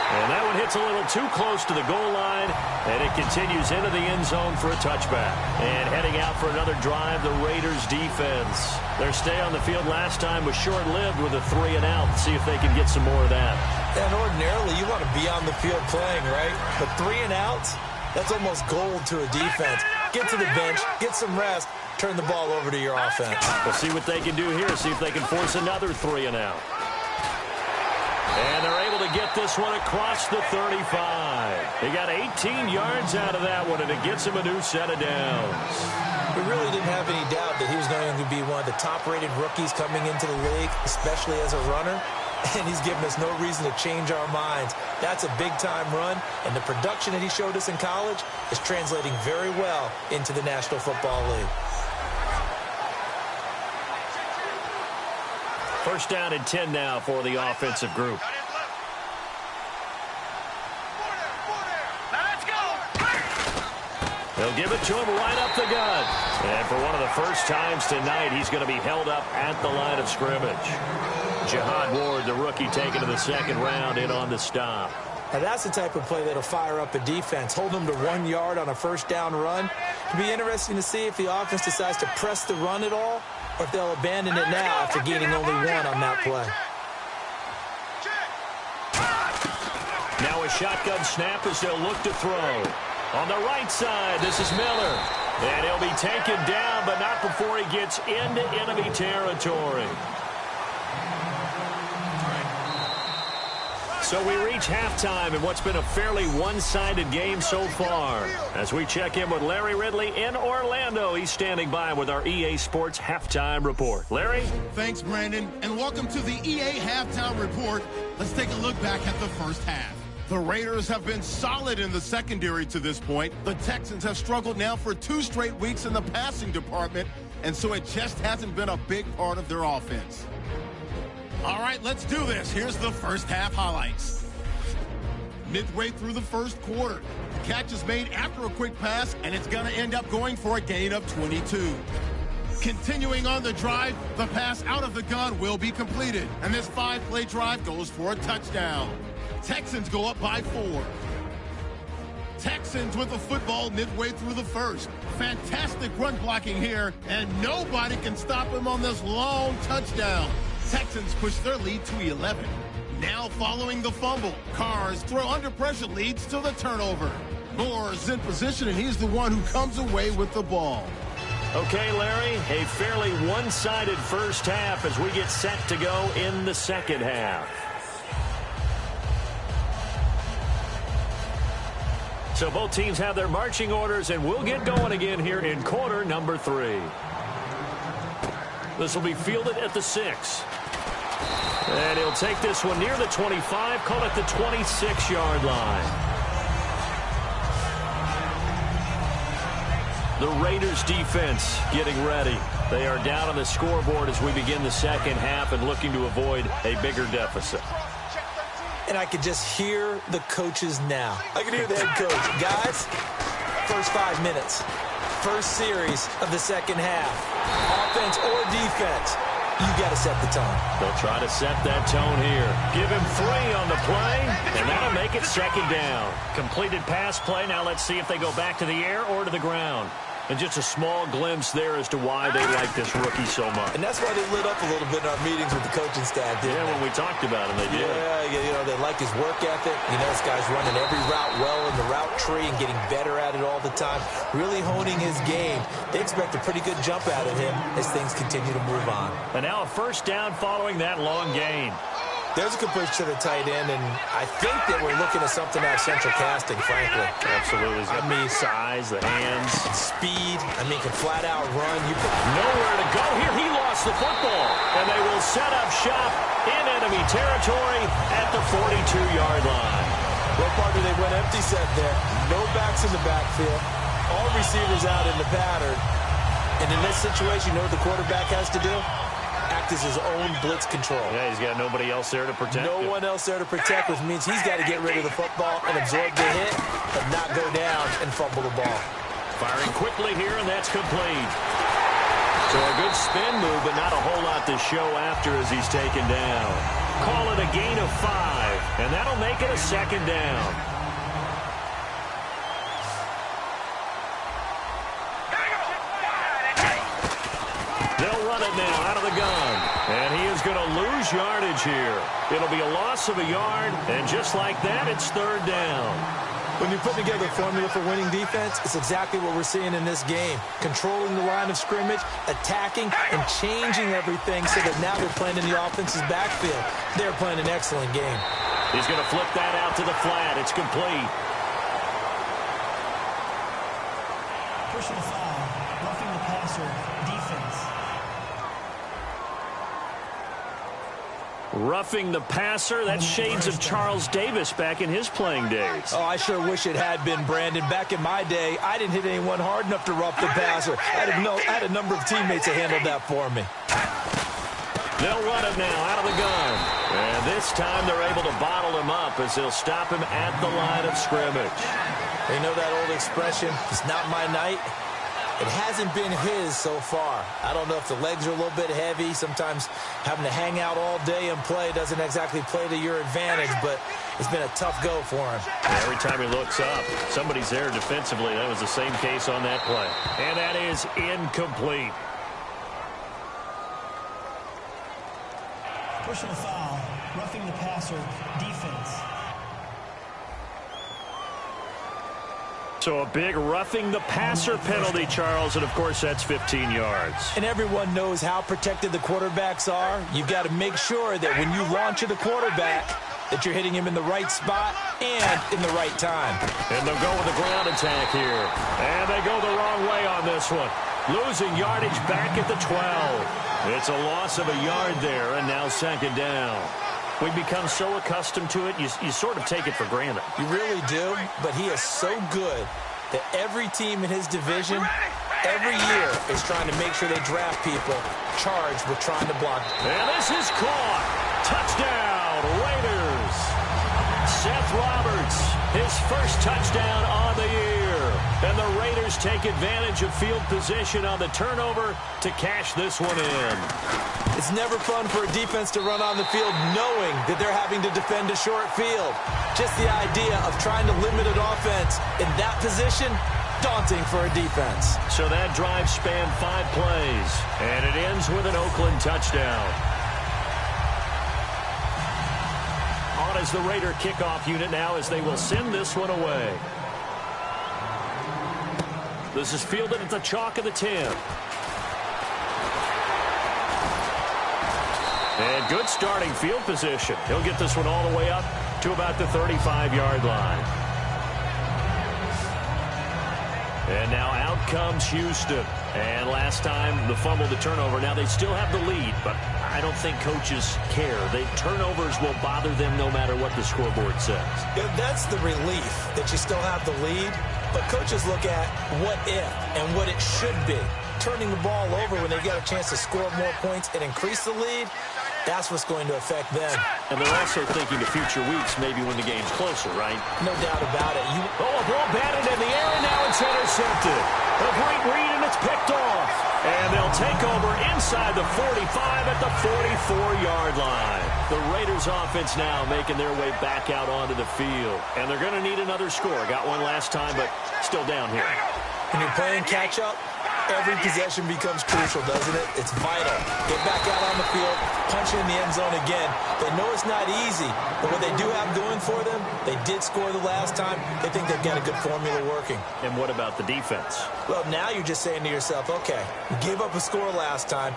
And that one hits a little too close to the goal line, and it continues into the end zone for a touchback. And heading out for another drive, the Raiders defense. Their stay on the field last time was short-lived with a 3-and-out. See if they can get some more of that. And ordinarily, you want to be on the field playing, right? But 3-and-outs, that's almost gold to a defense. Get to the bench, get some rest, turn the ball over to your offense. We'll see what they can do here, see if they can force another 3-and-out. And they're able to get this one across the 35. They got 18 yards out of that one, and it gets him a new set of downs. We really didn't have any doubt that he was going to be one of the top-rated rookies coming into the league, especially as a runner. And he's given us no reason to change our minds. That's a big-time run, and the production that he showed us in college is translating very well into the National Football League. 1st down and 10 now for the offensive group. They'll give it to him right up the gut. And for one of the first times tonight, he's going to be held up at the line of scrimmage. Jihad Ward, the rookie, taken to the 2nd round in on the stop. Now that's the type of play that'll fire up a defense. Hold them to 1 yard on a 1st down run. It'll be interesting to see if the offense decides to press the run at all, or if they'll abandon it now after gaining only 1 on that play. Now a shotgun snap as they'll look to throw. On the right side, this is Miller. And he'll be taken down, but not before he gets into enemy territory. So we reach halftime in what's been a fairly one-sided game so far. As we check in with Larry Ridley in Orlando, he's standing by with our EA Sports Halftime Report. Larry? Thanks, Brandon, and welcome to the EA Halftime Report. Let's take a look back at the first half. The Raiders have been solid in the secondary to this point. The Texans have struggled now for 2 straight weeks in the passing department, and so it just hasn't been a big part of their offense. All right, let's do this. Here's the first half highlights. Midway through the first quarter, the catch is made after a quick pass, and it's going to end up going for a gain of 22. Continuing on the drive, the pass out of the gun will be completed, and this 5-play drive goes for a touchdown. Texans go up by 4. Texans with the football midway through the first. Fantastic run blocking here, and nobody can stop him on this long touchdown. Texans push their lead to 11. Now following the fumble, Carr's throw under pressure leads to the turnover. Moore's in position, and he's the one who comes away with the ball. Okay, Larry, a fairly one-sided first half as we get set to go in the second half. So both teams have their marching orders, and we'll get going again here in quarter number 3. This will be fielded at the 6. And he'll take this one near the 25, call it the 26-yard line. The Raiders defense getting ready. They are down on the scoreboard as we begin the second half and looking to avoid a bigger deficit. And I could just hear the coaches now. I can hear the head coach. Guys, first 5 minutes. first series of the second half. Offense or defense, you got to set the tone. They'll try to set that tone here. Give him 3 on the play, and that'll make it second down. Completed pass play. Now let's see if they go back to the air or to the ground. And just a small glimpse there as to why they like this rookie so much. And that's why they lit up a little bit in our meetings with the coaching staff, didn't they? When we talked about him, they did. Yeah, they like his work ethic. This guy's running every route well in the route tree and getting better at it all the time, really honing his game. They expect a pretty good jump out of him as things continue to move on. And now a first down following that long gain. There's a good push to the tight end, and I think that we're looking at something out of central casting, frankly. Absolutely. I mean, size, the hands. Speed. Can flat out run. Nowhere to go here. He lost the football. And they will set up shop in enemy territory at the 42-yard line. Well, partner, they went empty set there. No backs in the backfield. All receivers out in the pattern. And in this situation, you know what the quarterback has to do? Act as his own blitz control. Yeah, he's got nobody else there to protect him. No one else there to protect, which means he's got to get rid of the football and absorb the hit, but not go down and fumble the ball. Firing quickly here, and that's complete. So a good spin move, but not a whole lot to show after as he's taken down. Call it a gain of 5, and that'll make it a second down. Now out of the gun, and he is going to lose yardage here. It'll be a loss of a yard, and just like that, it's third down. When you put together a formula for winning defense, it's exactly what we're seeing in this game. Controlling the line of scrimmage, attacking, and changing everything so that now they're playing in the offense's backfield. They're playing an excellent game. He's going to flip that out to the flat. It's complete. Personal foul, roughing the passer, defense. Roughing the passer, that's shades of Charles Davis back in his playing days. Oh, I sure wish it had been, Brandon. Back in my day, I didn't hit anyone hard enough to rough the passer. I had a number of teammates that handled that for me. They'll run it now out of the gun. And this time they're able to bottle him up as they'll stop him at the line of scrimmage. You know that old expression, it's not my night? It hasn't been his so far. I don't know if the legs are a little bit heavy. Sometimes having to hang out all day and play doesn't exactly play to your advantage, but it's been a tough go for him. Every time he looks up, somebody's there defensively. That was the same case on that play. And that is incomplete. Personal foul, roughing the passer, defense. So a big roughing the passer penalty, Charles, and of course that's 15 yards. And everyone knows how protected the quarterbacks are. You've got to make sure that when you launch at a quarterback, that you're hitting him in the right spot and in the right time. And they'll go with the ground attack here. And they go the wrong way on this one. Losing yardage back at the 12. It's a loss of a yard there, and now second down. We've become so accustomed to it, you sort of take it for granted. You really do, but he is so good that every team in his division, every year, is trying to make sure they draft people charged with trying to block. And this is caught. Touchdown, Raiders. Seth Roberts, his first touchdown on the year. And the Raiders take advantage of field position on the turnover to cash this one in. It's never fun for a defense to run on the field knowing that they're having to defend a short field. Just the idea of trying to limit an offense in that position, daunting for a defense. So that drive spanned 5 plays, and it ends with an Oakland touchdown. On as the Raider kickoff unit now as they will send this one away. This is fielded at the chalk of the 10. And good starting field position. He'll get this one all the way up to about the 35-yard line. And now out comes Houston. And last time, the fumble, the turnover. Now they still have the lead, but I don't think coaches care. Turnovers will bother them no matter what the scoreboard says. Yeah, that's the relief that you still have the lead. But coaches look at what if and what it should be. Turning the ball over when they've got a chance to score more points and increase the lead, that's what's going to affect them. And they're also thinking to future weeks, maybe when the game's closer, right? No doubt about it. A ball batted in the air, and now it's intercepted. A great read takeover inside the 45 at the 44-yard line. The Raiders offense now making their way back out onto the field. And they're going to need another score. Got one last time, but still down here. When you're playing catch-up, every possession becomes crucial, doesn't it? It's vital. Get back out on the field, punch it in the end zone again. They know it's not easy, but what they do have going for them, they did score the last time. They think they've got a good formula working. And what about the defense? Well, now you're just saying to yourself, okay, we gave up a score last time.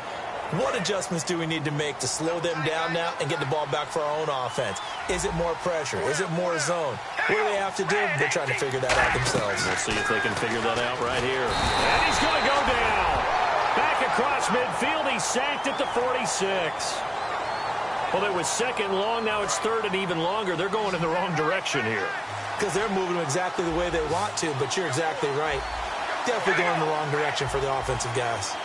What adjustments do we need to make to slow them down now and get the ball back for our own offense? Is it more pressure? Is it more zone? What do they have to do? They're trying to figure that out themselves. We'll see if they can figure that out right here. And he's going to go down. Back across midfield. He's sacked at the 46. Well, it was second long. Now it's third and even longer. They're going in the wrong direction here. Because they're moving exactly the way they want to, but you're exactly right. Definitely going in the wrong direction for the offensive guys.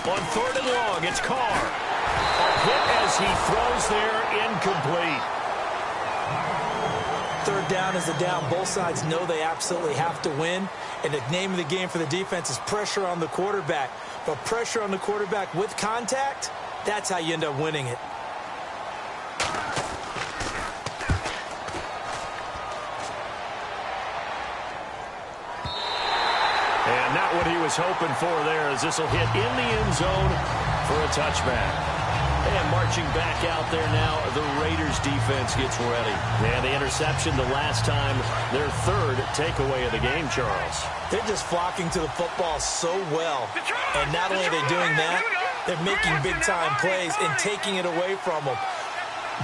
On third and long, it's Carr. A hit as he throws there, incomplete. Third down is the down. Both sides know they absolutely have to win. And the name of the game for the defense is pressure on the quarterback. But pressure on the quarterback with contact, that's how you end up winning it. And not what he was hoping for there, as this will hit in the end zone for a touchback. And marching back out there now, the Raiders defense gets ready. And the interception the last time, their third takeaway of the game, Charles. They're just flocking to the football so well. And not only are they doing that, they're making big-time plays and taking it away from them.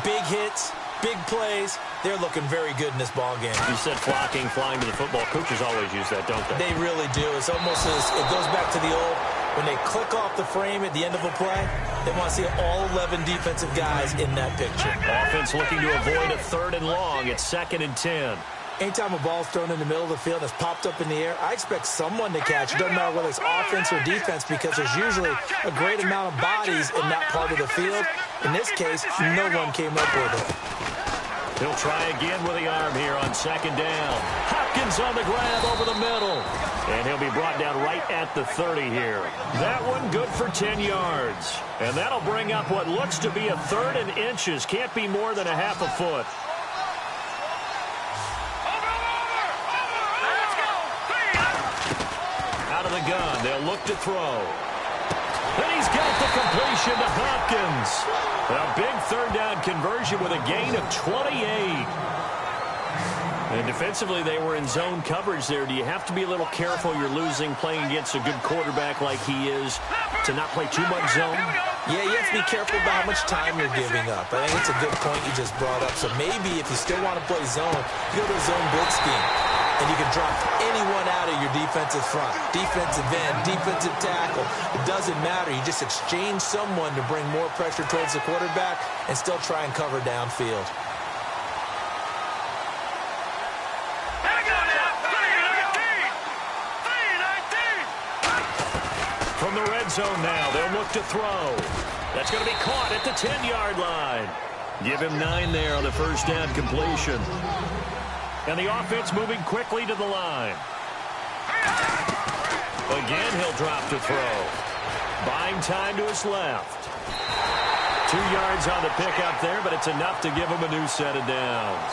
Big hits, big plays. They're looking very good in this ball game. You said flocking, flying to the football. Coaches always use that, don't they? They really do. It's almost as it goes back to the old, when they click off the frame at the end of a play, they want to see all 11 defensive guys in that picture. Offense looking to avoid a third and long. It's 2nd and 10. Anytime a ball's thrown in the middle of the field that's popped up in the air, I expect someone to catch it. Doesn't matter whether it's offense or defense, because there's usually a great amount of bodies in that part of the field. In this case, no one came up with it. He'll try again with the arm here on 2nd down. Hopkins on the grab over the middle. And he'll be brought down right at the 30 here. That one good for 10 yards. And that'll bring up what looks to be a 3rd and inches. Can't be more than a half a foot. Out of the gun. They'll look to throw. And he's got the completion to Hopkins. A big 3rd down conversion with a gain of 28. And defensively, they were in zone coverage there. Do you have to be a little careful? You're losing playing against a good quarterback like he is to not play too much zone? Yeah, you have to be careful about how much time you're giving up. I think it's a good point you just brought up. So maybe if you still want to play zone, you go to a zone blitz scheme. And you can drop anyone out of your defensive front. Defensive end, defensive tackle. It doesn't matter. You just exchange someone to bring more pressure towards the quarterback and still try and cover downfield. From the red zone now, they'll look to throw. That's going to be caught at the 10-yard line. Give him 9 there on the 1st down completion. And the offense moving quickly to the line. Again, he'll drop to throw. Buying time to his left. 2 yards on the pickup there, but it's enough to give him a new set of downs.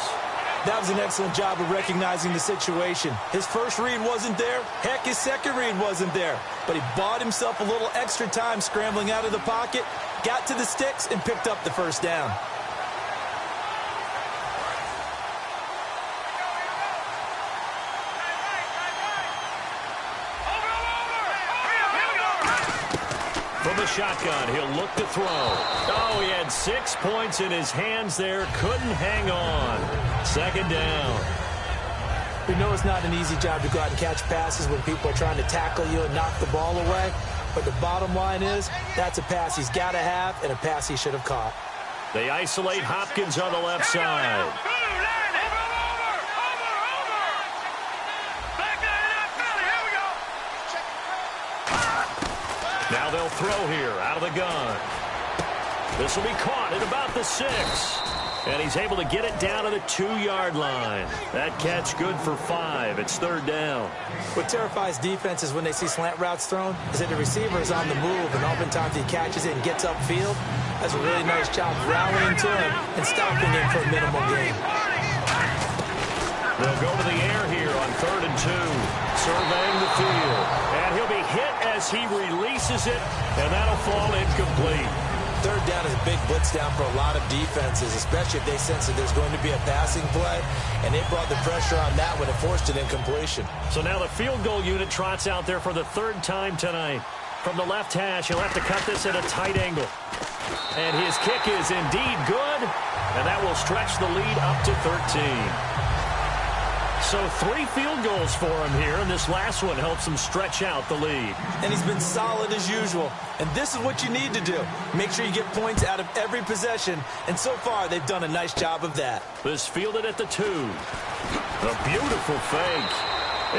That was an excellent job of recognizing the situation. His first read wasn't there. Heck, his second read wasn't there. But he bought himself a little extra time scrambling out of the pocket, got to the sticks, and picked up the 1st down. From the shotgun, he'll look to throw. Oh, he had 6 points in his hands there. Couldn't hang on. 2nd down. We know it's not an easy job to go out and catch passes when people are trying to tackle you and knock the ball away. But the bottom line is, that's a pass he's got to have and a pass he should have caught. They isolate Hopkins on the left side. Now they'll throw here out of the gun. This will be caught at about the 6. And he's able to get it down to the 2-yard line. That catch good for 5. It's 3rd down. What terrifies defenses when they see slant routes thrown is that the receiver is on the move, and oftentimes he catches it and gets upfield. That's a really nice job rallying to him and stopping him for a minimal gain. They'll go to the air here on 3rd and 2, surveying the field. And he'll be hit as he releases it, and that'll fall incomplete. 3rd down is a big blitz down for a lot of defenses, especially if they sense that there's going to be a passing play, and they brought the pressure on that when it forced an incompletion. So now the field goal unit trots out there for the 3rd time tonight. From the left hash, he'll have to cut this at a tight angle. And his kick is indeed good, and that will stretch the lead up to 13. So 3 field goals for him here, and this last one helps him stretch out the lead. And he's been solid as usual. And this is what you need to do. Make sure you get points out of every possession. And so far, they've done a nice job of that. This fielded at the 2. A beautiful fake.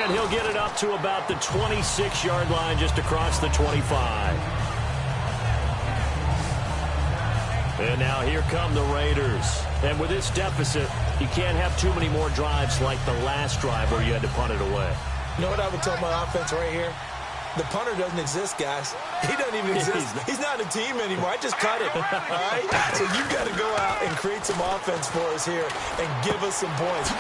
And he'll get it up to about the 26-yard line just across the 25. And now here come the Raiders. And with this deficit, you can't have too many more drives like the last drive where you had to punt it away. You know what I would tell my offense right here? The punter doesn't exist, guys. He doesn't even exist. He's not a team anymore. I just cut it, all right? So you've got to go out and create some offense for us here and give us some points.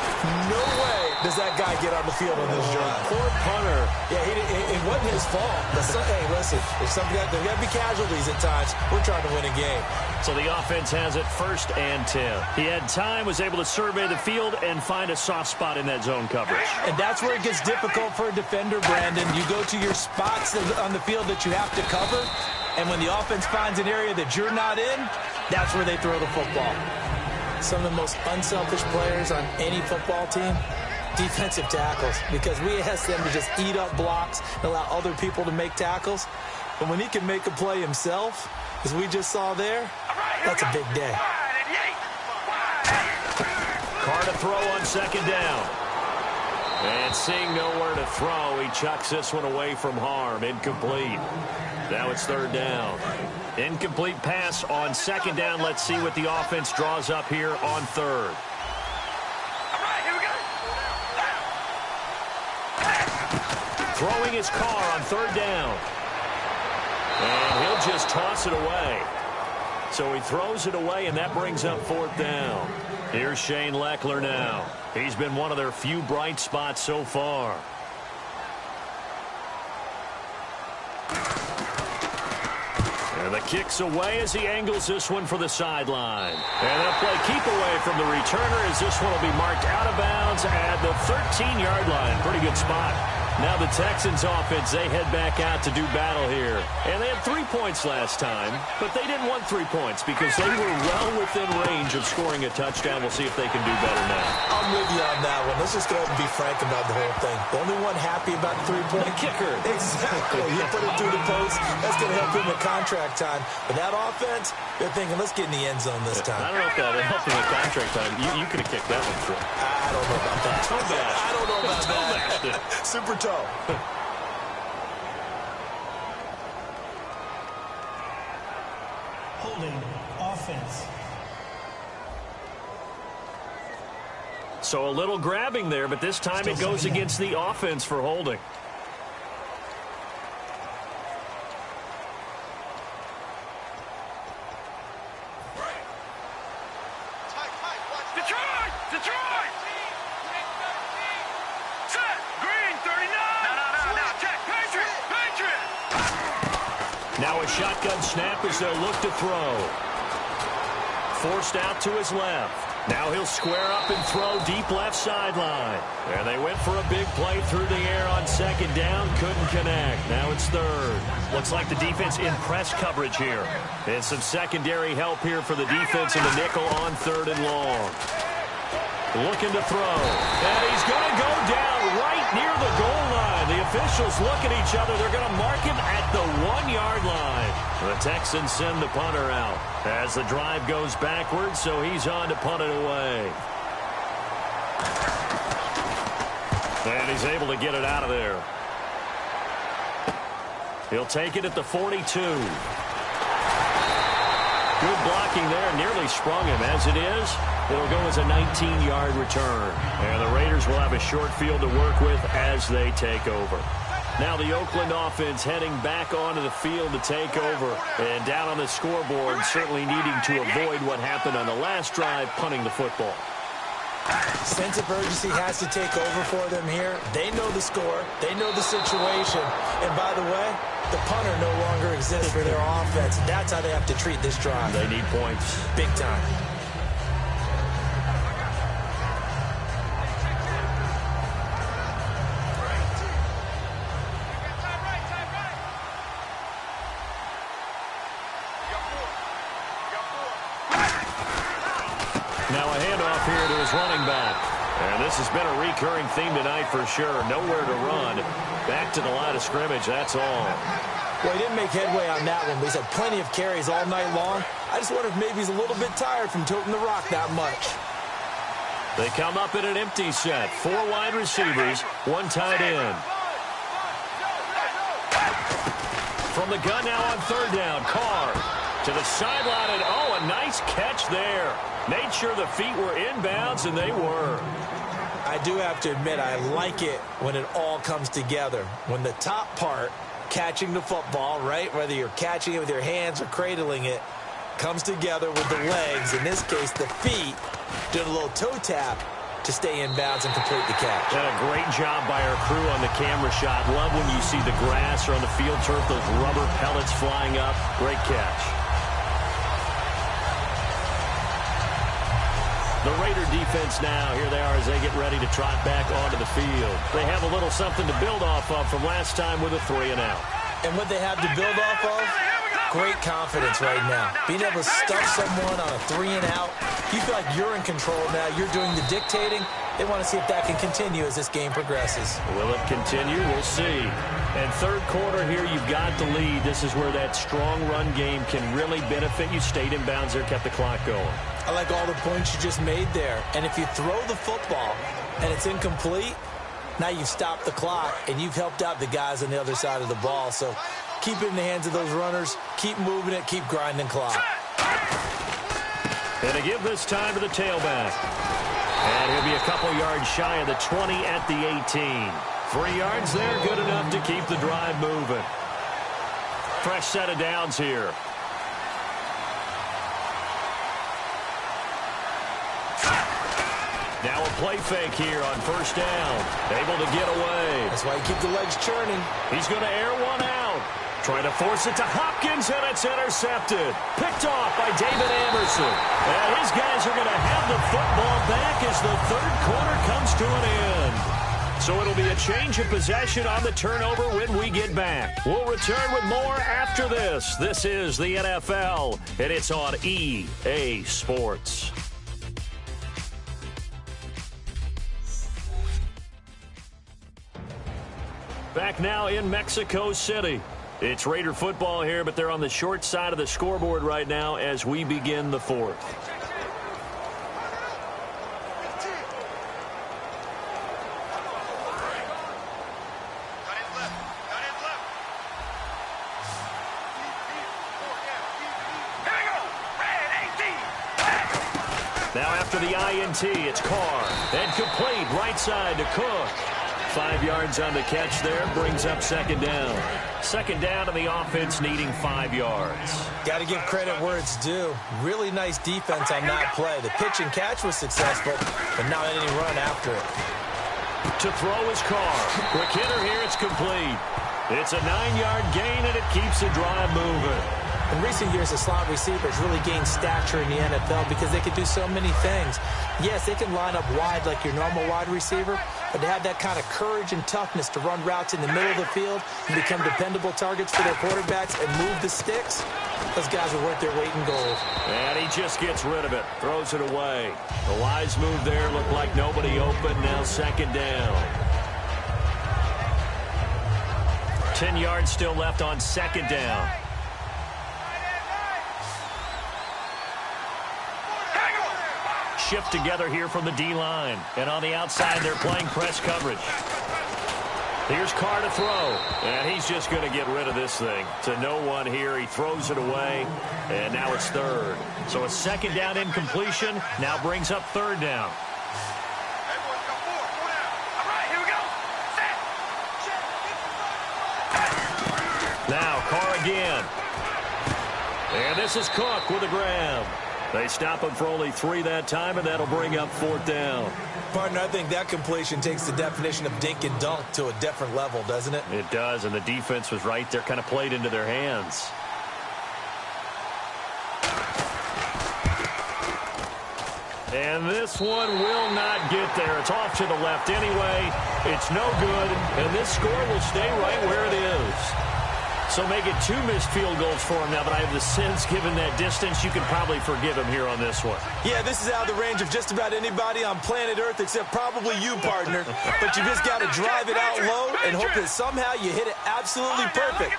No way does that guy get on the field on this drive. Poor punter. Yeah, it wasn't his fault. Hey, listen, there's got to be casualties at times. We're trying to win a game. So the offense has it 1st and 10. He had time, was able to survey the field and find a soft spot in that zone coverage. And that's where it gets difficult for a defender, Brandon. You go to your spots on the field that you have to cover, and when the offense finds an area that you're not in, that's where they throw the football. Some of the most unselfish players on any football team, defensive tackles, because we ask them to just eat up blocks and allow other people to make tackles. But when he can make a play himself, as we just saw there, that's a big day. Carr to throw on 2nd down. And seeing nowhere to throw, he chucks this one away from harm. Incomplete. Now it's 3rd down. Incomplete pass on 2nd down. Let's see what the offense draws up here on 3rd. Throwing his Carr on 3rd down. And he'll just toss it away. So he throws it away, and that brings up 4th down. Here's Shane Leckler now. He's been one of their few bright spots so far. And the kick's away as he angles this one for the sideline. And they'll play keep away from the returner as this one will be marked out of bounds at the 13-yard line. Pretty good spot. Now the Texans offense, they head back out to do battle here. And they had 3 points last time, but they didn't want 3 points because they were well within range of scoring a touchdown. We'll see if they can do better now. I'm with you on that one. Let's just go ahead and be frank about the whole thing. The only one happy about the 3-point? The kicker. Exactly. You put it through the post. That's going to help him in contract time. But that offense, they're thinking, let's get in the end zone this time. I don't know if that helped him in contract time. You could have kicked that one through. I don't know about that. I don't know about that. Super toe. Holding offense. So a little grabbing there, but this time it goes against the offense for holding. Now a shotgun snap as they'll look to throw. Forced out to his left. Now he'll square up and throw deep left sideline. And they went for a big play through the air on 2nd down. Couldn't connect. Now it's 3rd. Looks like the defense in press coverage here. And some secondary help here for the defense in the nickel on 3rd and long. Looking to throw. And he's going to go down right near the goal line. The officials look at each other. They're going to mark him at the 1-yard line. The Texans send the punter out as the drive goes backwards, so he's on to punt it away. And he's able to get it out of there. He'll take it at the 42. Good blocking there. Nearly sprung him. As it is, it'll go as a 19-yard return. And the Raiders will have a short field to work with as they take over. Now the Oakland offense heading back onto the field to take over. And down on the scoreboard, certainly needing to avoid what happened on the last drive, punting the football. Sense of urgency has to take over for them here. They know the score. They know the situation. And by the way, the punter no longer exists for their offense. That's how they have to treat this drive. They need points. Big time. Now a handoff here to his running back. And this has been a recurring theme tonight for sure. Nowhere to run. Back to the line of scrimmage, that's all. Well, he didn't make headway on that one, but he's had plenty of carries all night long. I just wonder if maybe he's a little bit tired from toting the rock that much. They come up in an empty set. 4 wide receivers, 1 tight end. From the gun now on 3rd down, Carr to the sideline, and oh, a nice catch there. Made sure the feet were inbounds, and they were. I do have to admit, I like it when it all comes together. When the top part, catching the football, right, whether you're catching it with your hands or cradling it, comes together with the legs, in this case the feet, doing a little toe tap to stay inbounds and complete the catch. And a great job by our crew on the camera shot. Love when you see the grass or on the field turf, those rubber pellets flying up. Great catch. The Raider defense now, here they are as they get ready to trot back onto the field. They have a little something to build off of from last time with a 3-and-out. And what they have to build off of, great confidence right now. Being able to stuff someone on a 3-and-out, you feel like you're in control now. You're doing the dictating. They want to see if that can continue as this game progresses. Will it continue? We'll see. And 3rd quarter here, you've got the lead. This is where that strong run game can really benefit you. Stayed in bounds there, kept the clock going. I like all the points you just made there. And if you throw the football and it's incomplete, now you've stopped the clock and you've helped out the guys on the other side of the ball. So keep it in the hands of those runners. Keep moving it. Keep grinding clock. And to give this time to the tailback. And he'll be a couple yards shy of the 20 at the 18. 3 yards there, good enough to keep the drive moving. Fresh set of downs here. Now a play fake here on 1st down. Able to get away. That's why you keep the legs churning. He's going to air one out. Trying to force it to Hopkins, and it's intercepted. Picked off by David Anderson. And his guys are going to have the football back as the 3rd quarter comes to an end. So it'll be a change of possession on the turnover when we get back. We'll return with more after this. This is the NFL, and it's on EA Sports. Back now in Mexico City. It's Raider football here, but they're on the short side of the scoreboard right now as we begin the 4th. Now after the INT, it's Carr. And complete right side to Cook. 5 yards on the catch there, brings up 2nd down. 2nd down and the offense needing 5 yards. Got to give credit where it's due. Really nice defense on that play. The pitch and catch was successful, but not any run after it. To throw is Carr. Quick hitter here, it's complete. It's a 9-yard gain, and it keeps the drive moving. In recent years, the slot receivers really gained stature in the NFL because they could do so many things. Yes, they can line up wide like your normal wide receiver, but they have that kind of courage and toughness to run routes in the middle of the field and become dependable targets for their quarterbacks and move the sticks. Those guys are worth their weight in gold. And he just gets rid of it, throws it away. The wise move there, looked like nobody open, now 2nd down. 10 yards still left on 2nd down. Shift together here from the D-line. And on the outside, they're playing press coverage. Here's Carr to throw, and he's just going to get rid of this thing. To no one here, he throws it away, and now it's third. So a second down incompletion now brings up third down. Hey, boys, come forward. Go down. All right, here we go. Set. Now Carr again. And this is Cook with a grab. They stop him for only 3 that time, and that'll bring up fourth down. Partner, I think that completion takes the definition of dink and dunk to a different level, doesn't it? It does, and the defense was right there, kind of played into their hands. And this one will not get there. It's off to the left anyway. It's no good, and this score will stay right where it is. So make it 2 missed field goals for him now, but I have the sense, given that distance, you can probably forgive him here on this one. Yeah, this is out of the range of just about anybody on planet Earth except probably you, partner. But you just got to drive it out low and hope that somehow you hit it absolutely perfect.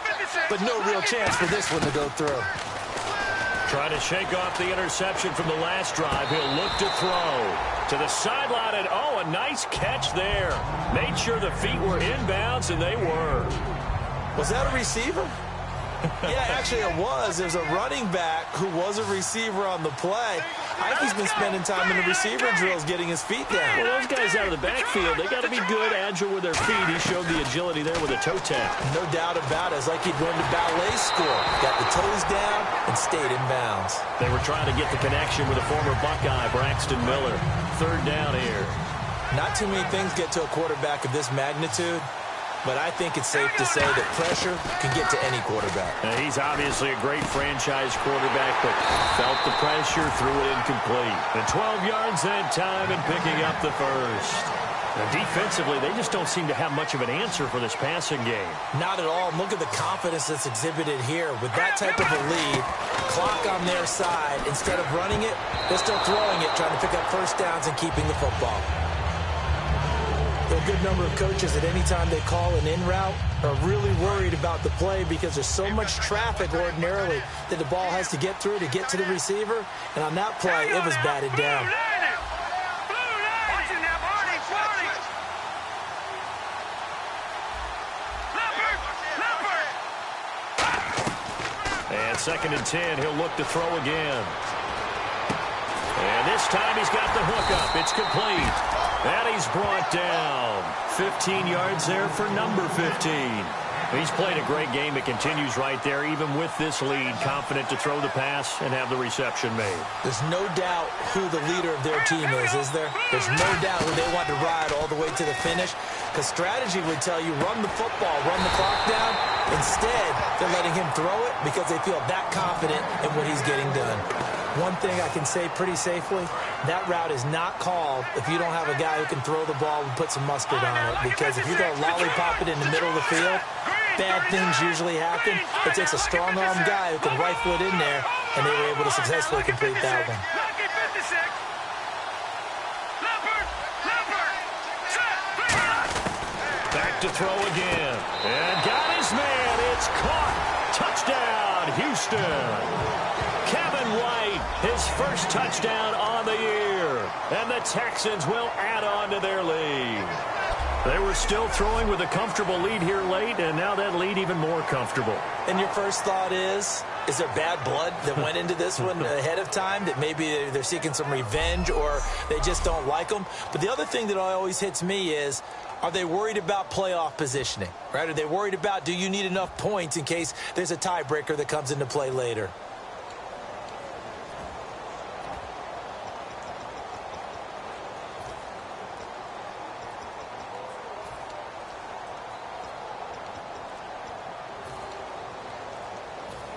But no real chance for this one to go through. Try to shake off the interception from the last drive. He'll look to throw to the sideline, and a nice catch there. Made sure the feet were inbounds, and they were. Was that a receiver? Yeah, actually it was. There's a running back who was a receiver on the play. Ike's been spending time in the receiver drills getting his feet down. Well, those guys out of the backfield, they got to be good, agile with their feet. He showed the agility there with a toe tap. No doubt about it. It's like he'd gone to ballet school. Got the toes down and stayed in bounds. They were trying to get the connection with a former Buckeye, Braxton Miller. Third down here. Not too many things get to a quarterback of this magnitude, but I think it's safe to say that pressure can get to any quarterback. He's obviously a great franchise quarterback, but felt the pressure, threw it incomplete. And 12 yards that time and picking up the first. Now, defensively, they just don't seem to have much of an answer for this passing game. Not at all. Look at the confidence that's exhibited here. With that type of a lead, clock on their side, instead of running it, they're still throwing it, trying to pick up first downs and keeping the football. A good number of coaches at any time they call an in route are really worried about the play because there's so much traffic ordinarily that the ball has to get through to get to the receiver. And on that play, it was batted down. And 2nd and 10, he'll look to throw again. And this time he's got the hook up. It's complete. And he's brought down. 15 yards there for number 15. He's played a great game. It continues right there, even with this lead, confident to throw the pass and have the reception made. There's no doubt who the leader of their team is there? There's no doubt who they want to ride all the way to the finish, because strategy would tell you run the football, run the clock down. Instead, they're letting him throw it because they feel that confident in what he's getting done. One thing I can say pretty safely, that route is not called if you don't have a guy who can throw the ball and put some mustard on it. Because if you're going to lollipop it in the middle of the field, bad things usually happen. It takes a strong-arm guy who can rifle it in there, and they were able to successfully complete that one. Back to throw again. And got his man. It's caught. Touchdown, Houston. Kevin White, his first touchdown on the year. And the Texans will add on to their lead. They were still throwing with a comfortable lead here late, and now that lead even more comfortable. And your first thought is there bad blood that went into this one ahead of time, that maybe they're seeking some revenge or they just don't like them? But the other thing that always hits me is, are they worried about playoff positioning, right? Are they worried about, do you need enough points in case there's a tiebreaker that comes into play later?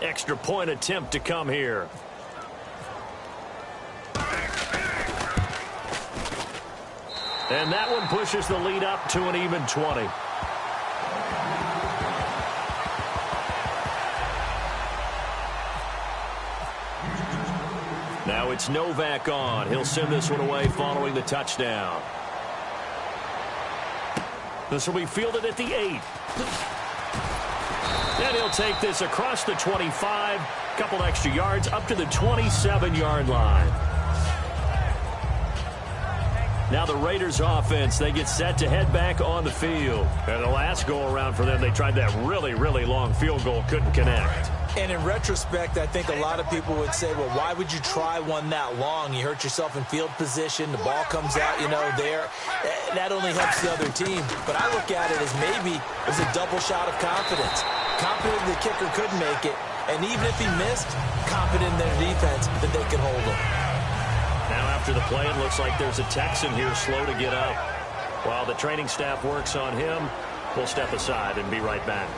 Extra point attempt to come here. And that one pushes the lead up to an even 20. Now it's Novak on. He'll send this one away following the touchdown. This will be fielded at the 8. And he'll take this across the 25, couple extra yards up to the 27-yard line. Now the Raiders offense, they get set to head back on the field. And the last go-around for them, they tried that really, really long field goal, couldn't connect. And in retrospect, I think a lot of people would say, well, why would you try one that long? You hurt yourself in field position. The ball comes out, there. That only helps the other team. But I look at it as maybe it was a double shot of confidence. Confident the kicker could make it. And even if he missed, confident in their defense that they could hold him. Now after the play, it looks like there's a Texan here slow to get up. While the training staff works on him, we'll step aside and be right back.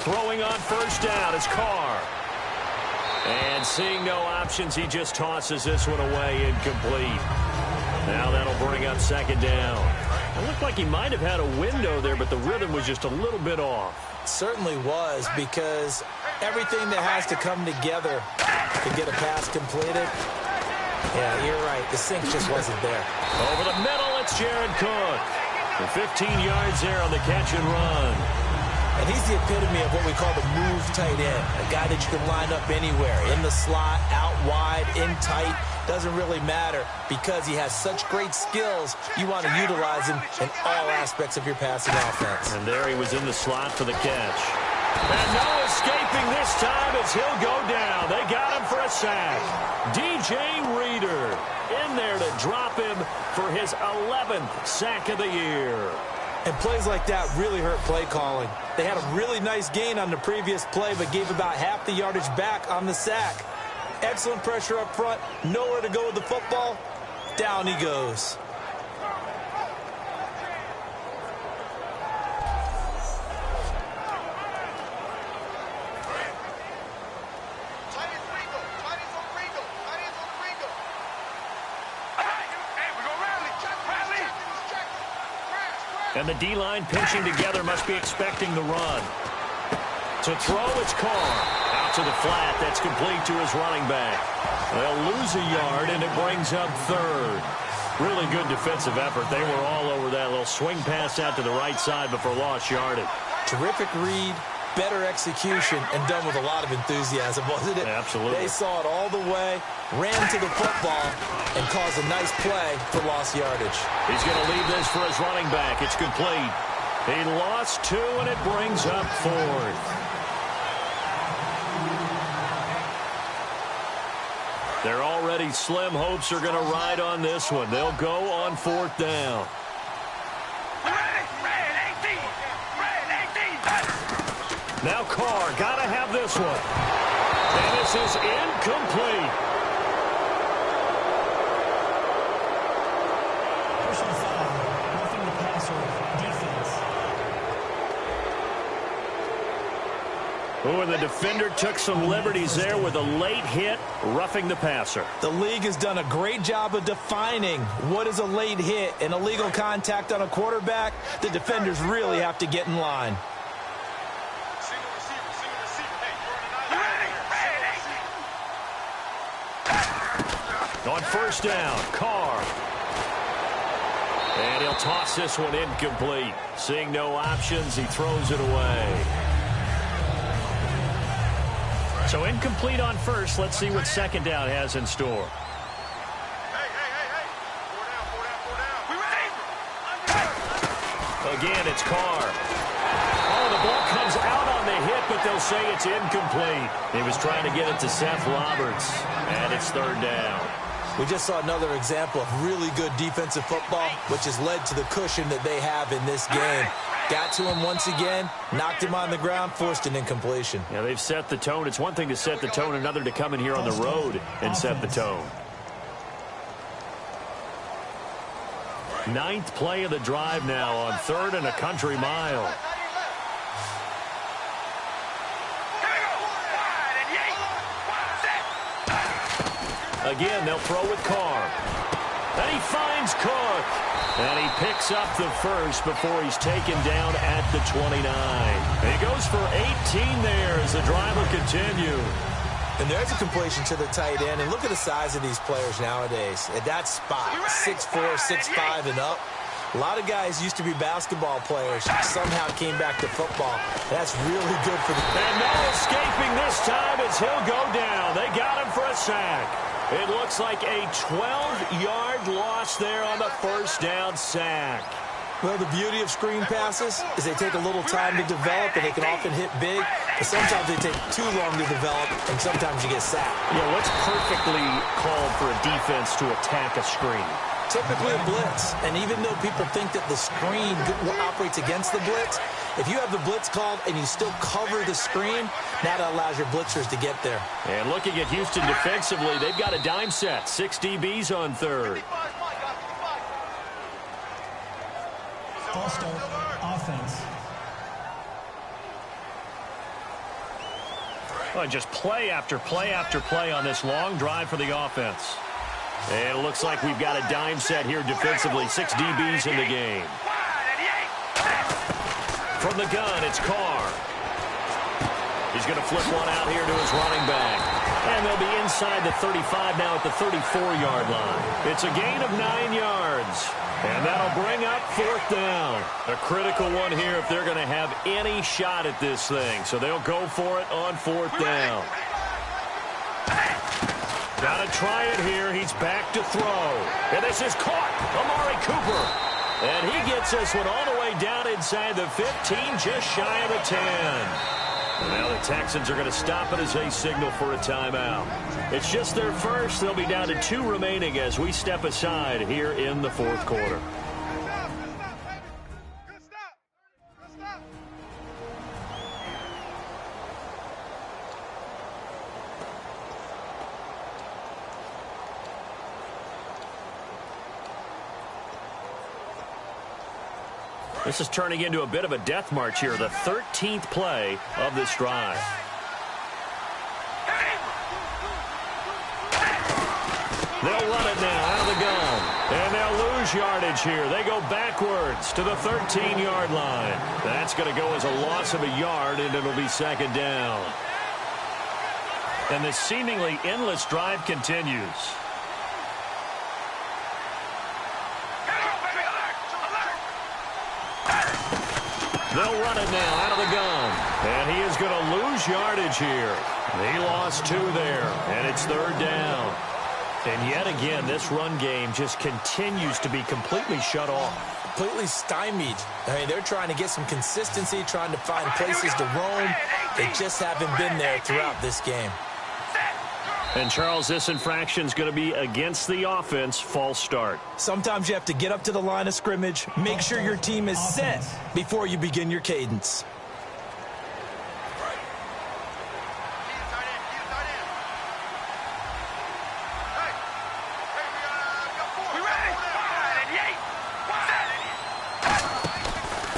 Throwing on first down is Carr. And seeing no options, he just tosses this one away, incomplete. Now that'll bring up second down. It looked like he might have had a window there, but the rhythm was just a little bit off. It certainly was, because everything that has to come together to get a pass completed. Yeah, you're right. The sync just wasn't there. Over the middle, it's Jared Cook. For 15 yards there on the catch and run. And he's the epitome of what we call the move tight end. A guy that you can line up anywhere. In the slot, out wide, in tight. Doesn't really matter because he has such great skills. You want to utilize him in all aspects of your passing offense. And there he was in the slot for the catch. And no escaping this time as he'll go down. They got him for a sack. DJ Reader in there to drop him for his 11th sack of the year. And plays like that really hurt play calling. They had a really nice gain on the previous play, but gave about half the yardage back on the sack. Excellent pressure up front. Nowhere to go with the football. Down he goes. And the D-line pinching together must be expecting the run. To throw, it's Carr. Out to the flat. That's complete to his running back. They'll lose a yard, and it brings up third. Really good defensive effort. They were all over that little swing pass out to the right side before lost yardage. Terrific read, better execution, and done with a lot of enthusiasm, wasn't it? Absolutely. They saw it all the way, ran to the football, and caused a nice play for lost yardage. He's going to leave this for his running back. It's complete. He lost two, and it brings up fourth. Their already slim hopes are going to ride on this one. They'll go on fourth down. Now Carr, got to have this one. And this is incomplete. Personal foul, roughing the passer, defense. Oh, and the defender took some liberties there with a late hit, roughing the passer. The league has done a great job of defining what is a late hit. An illegal contact on a quarterback, the defenders really have to get in line. On first down, Carr. And he'll toss this one incomplete. Seeing no options, he throws it away. So incomplete on first. Let's see what second down has in store. Again, it's Carr. Oh, the ball comes out on the hit, but they'll say it's incomplete. He was trying to get it to Seth Roberts, and it's third down. We just saw another example of really good defensive football, which has led to the cushion that they have in this game. Got to him once again, knocked him on the ground, forced an incompletion. Yeah, they've set the tone. It's one thing to set the tone, another to come in here on the road and set the tone. Ninth play of the drive now on third and a country mile. Again, they'll throw with Carr. And he finds Cook. And he picks up the first before he's taken down at the 29. He goes for 18 there as the drive will continue. And there's a completion to the tight end. And look at the size of these players nowadays. At that spot, 6'4", 6'5", and up. A lot of guys used to be basketball players, somehow came back to football. That's really good for the... And no escaping this time as he'll go down. They got him for a sack. It looks like a 12-yard loss there on the first down sack. Well, the beauty of screen passes is they take a little time to develop, and they can often hit big, but sometimes they take too long to develop, and sometimes you get sacked. Yeah, what's perfectly called for a defense to attack a screen? Typically a blitz, and even though people think that the screen operates against the blitz, if you have the blitz called and you still cover the screen, that allows your blitzers to get there. And looking at Houston defensively, they've got a dime set. 6 DBs on third. False start, offense. Oh, just play after play after play on this long drive for the offense. And it looks like we've got a dime set here defensively. 6 DBs in the game. From the gun, it's Carr. He's going to flip one out here to his running back. And they'll be inside the 35 now at the 34-yard line. It's a gain of 9 yards. And that'll bring up fourth down. A critical one here if they're going to have any shot at this thing. So they'll go for it on fourth down. Got to try it here. He's back to throw. And this is caught. Amari Cooper. And he gets this one all the way down inside the 15, just shy of the 10. And now the Texans are going to stop it as they signal for a timeout. It's just their first. They'll be down to 2 remaining as we step aside here in the fourth quarter. This is turning into a bit of a death march here, the 13th play of this drive. They'll run it now out of the gun, and they'll lose yardage here. They go backwards to the 13-yard line. That's going to go as a loss of a yard, and it'll be second down. And this seemingly endless drive continues. They'll run it now out of the gun. And he is going to lose yardage here. He lost 2 there, and it's third down. And yet again, this run game just continues to be completely shut off. Completely stymied. I mean, they're trying to get some consistency, trying to find places to roam. They just haven't been there throughout this game. And, Charles, this infraction's going to be against the offense, false start. Sometimes you have to get up to the line of scrimmage, make sure your team is set before you begin your cadence.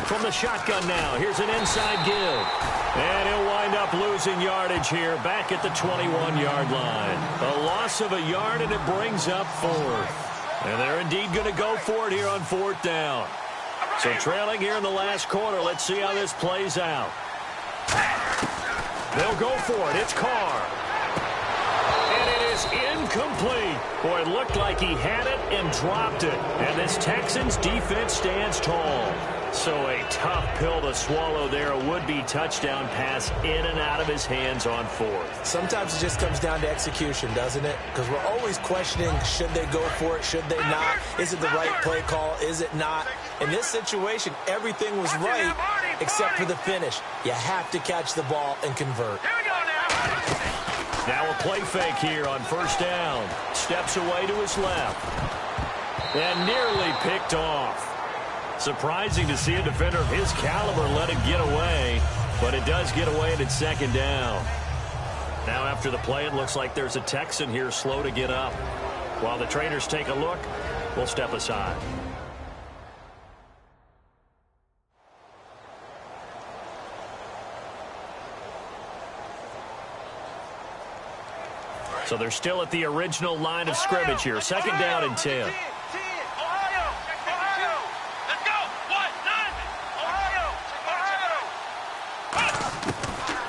From the shotgun now, here's an inside give. And he'll wind up losing yardage here back at the 21-yard line. A loss of a yard, and it brings up fourth. And they're indeed going to go for it here on fourth down. So trailing here in the last quarter, let's see how this plays out. They'll go for it. It's Carr. And it is incomplete. Boy, it looked like he had it and dropped it. And this Texans defense stands tall. So a tough pill to swallow there. A would-be touchdown pass in and out of his hands on fourth. Sometimes it just comes down to execution, doesn't it? Because we're always questioning, should they go for it, should they not? Is it the right play call? Is it not? In this situation, everything was right except for the finish. You have to catch the ball and convert. Now a play fake here on first down. Steps away to his left. And nearly picked off. Surprising to see a defender of his caliber let it get away, but it does get away and it's second down. Now after the play, it looks like there's a Texan here slow to get up. While the trainers take a look, we'll step aside. So they're still at the original line of scrimmage here. Second down and 10.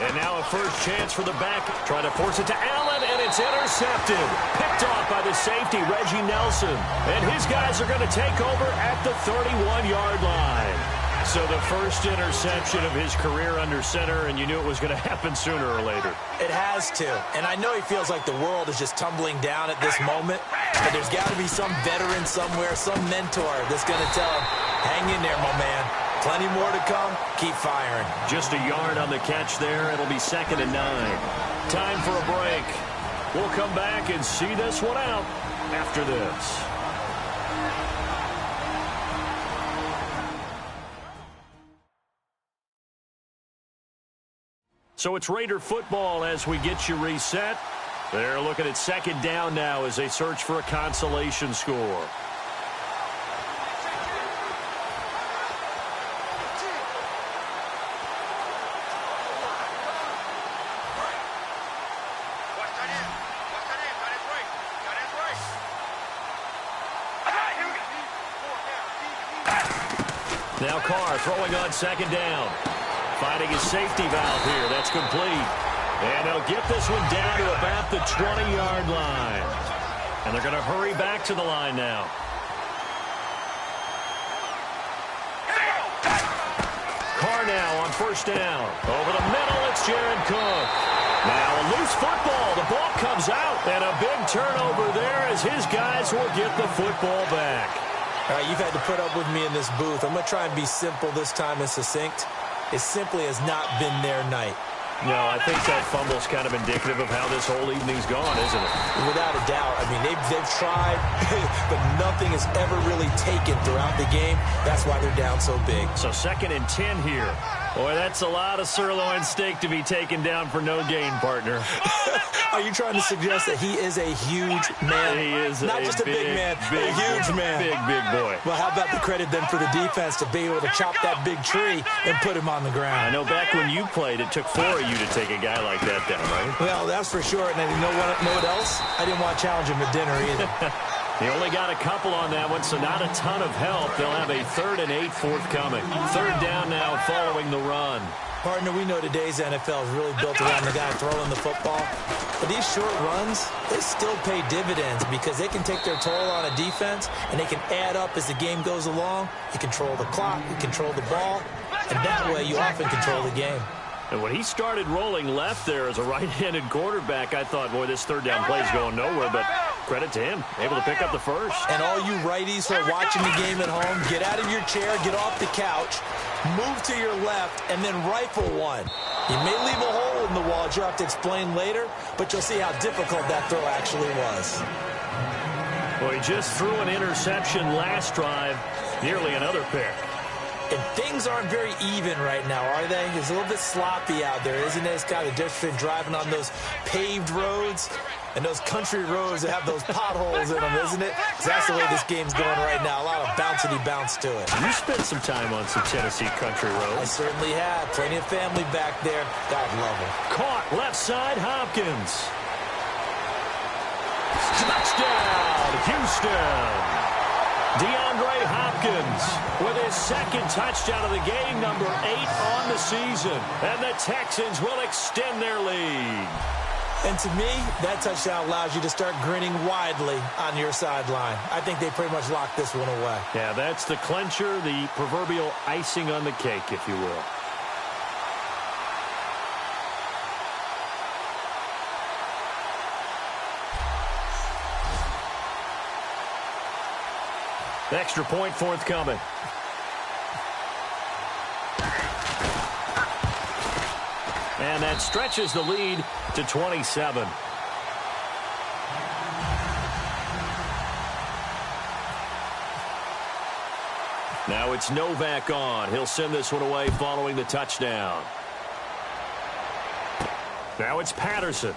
And now a first chance for the back. Trying to force it to Allen, and it's intercepted. Picked off by the safety, Reggie Nelson. And his guys are going to take over at the 31-yard line. So the first interception of his career under center, and you knew it was going to happen sooner or later. It has to. And I know he feels like the world is just tumbling down at this moment, but there's got to be some veteran somewhere, some mentor that's going to tell him, hang in there, my man. Plenty more to come. Keep firing. Just a yard on the catch there. It'll be 2nd and 9. Time for a break. We'll come back and see this one out after this. So it's Raider football as we get you reset. They're looking at 2nd down now as they search for a consolation score. Now Carr throwing on 2nd down. Finding his safety valve here. That's complete. And they'll get this one down to about the 20-yard line. And they're going to hurry back to the line now. Carr now on 1st down. Over the middle, it's Jared Cook. Now a loose football. The ball comes out. And a big turnover there as his guys will get the football back. All right, you've had to put up with me in this booth. I'm going to try and be simple this time and succinct. It simply has not been their night. No, I think that fumble's kind of indicative of how this whole evening's gone, isn't it? Without a doubt. I mean, they've tried, but nothing has ever really taken throughout the game. That's why they're down so big. So 2nd and 10 here. Boy, that's a lot of sirloin steak to be taken down for no gain, partner. Are you trying to suggest that he is a huge man? He is not just a big man, a huge man. Big boy. Well, how about the credit then for the defense to be able to chop that big tree and put him on the ground? I know back when you played, it took 4 of you to take a guy like that down, right? Well, that's for sure. And you know what else? I didn't want to challenge him at dinner either. He only got a couple on that one, so not a ton of help. They'll have a 3rd and 8 forthcoming. 3rd down now following the run. Partner, we know today's NFL is really built around the guy throwing the football. But these short runs, they still pay dividends because they can take their toll on a defense, and they can add up as the game goes along. You control the clock, you control the ball, and that way you often control the game. And when he started rolling left there as a right-handed quarterback, I thought, boy, this 3rd down play is going nowhere, but credit to him, able to pick up the first. And all you righties who are watching the game at home, get out of your chair, get off the couch, move to your left, and then rifle one. You may leave a hole in the wall, you'll have to explain later, but you'll see how difficult that throw actually was. Well, he just threw an interception last drive, nearly another pick. And things aren't very even right now, are they? It's a little bit sloppy out there, isn't it? It's kind of the difference between driving on those paved roads and those country roads that have those potholes in them, isn't it? Because that's the way this game's going right now. A lot of bouncy bounce to it. You spent some time on some Tennessee country roads. I certainly have. Plenty of family back there. God love them. Caught left side, Hopkins. Touchdown, Houston. DeAndre Hopkins with his 2nd touchdown of the game, number 8 on the season. And the Texans will extend their lead. And to me, that touchdown allows you to start grinning widely on your sideline. I think they pretty much locked this one away. Yeah, that's the clincher, the proverbial icing on the cake, if you will. Extra point forthcoming. And that stretches the lead to 27. Now it's Novak on. He'll send this one away following the touchdown. Now it's Patterson.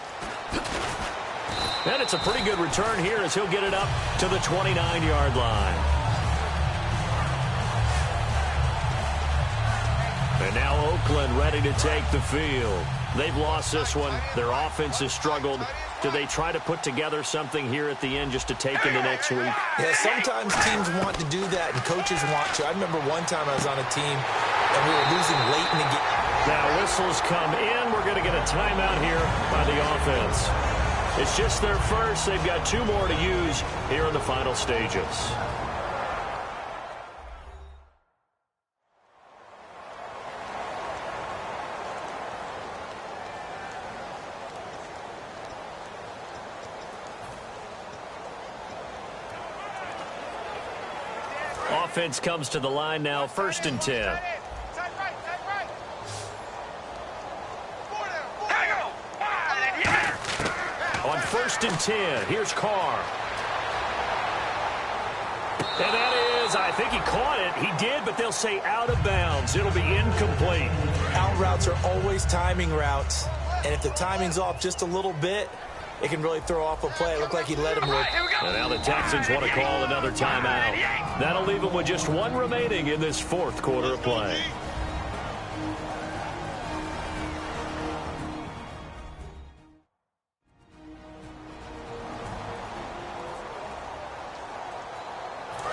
And it's a pretty good return here as he'll get it up to the 29-yard line. And now Oakland ready to take the field. They've lost this one. Their offense has struggled. Do they try to put together something here at the end just to take into next week? Yeah, sometimes teams want to do that and coaches want to. I remember one time I was on a team and we were losing late in the game. Now whistles come in. We're going to get a timeout here by the offense. It's just their first. They've got 2 more to use here in the final stages. Offense comes to the line now, 1st and 10. On 1st and 10, here's Carr. And that is, I think he caught it. He did, but they'll say out of bounds. It'll be incomplete. Out routes are always timing routes. And if the timing's off just a little bit, it can really throw off a play. It looked like he let him rip. And now the Texans want to call another timeout. That'll leave them with just 1 remaining in this 4th quarter of play.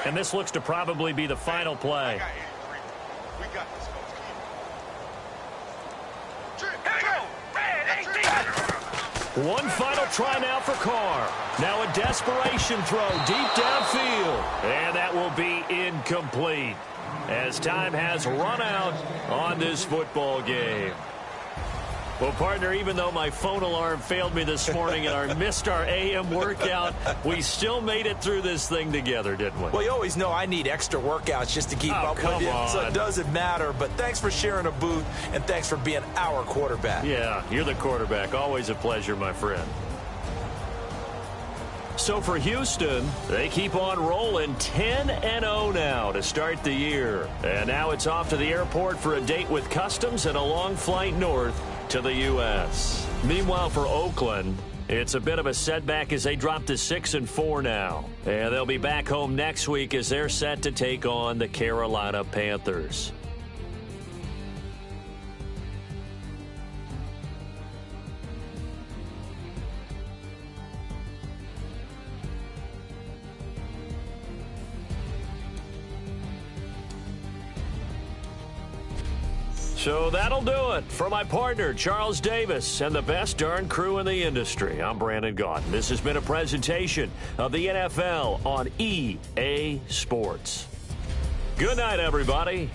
And this looks to probably be the final play. We got this, coach. One final try now for Carr. Now a desperation throw deep downfield. And that will be incomplete as time has run out on this football game. Well, partner, even though my phone alarm failed me this morning and I missed our AM workout, we still made it through this thing together, didn't we? Well, you always know I need extra workouts just to keep up with you, so it doesn't matter. But thanks for sharing a booth, and thanks for being our quarterback. Yeah, you're the quarterback. Always a pleasure, my friend. So for Houston, they keep on rolling 10-0 now to start the year. And now it's off to the airport for a date with customs and a long flight north to the U.S. Meanwhile, for Oakland, it's a bit of a setback as they drop to 6-4 now. And they'll be back home next week as they're set to take on the Carolina Panthers. So that'll do it for my partner, Charles Davis, and the best darn crew in the industry. I'm Brandon Gaudin. This has been a presentation of the NFL on EA Sports. Good night, everybody.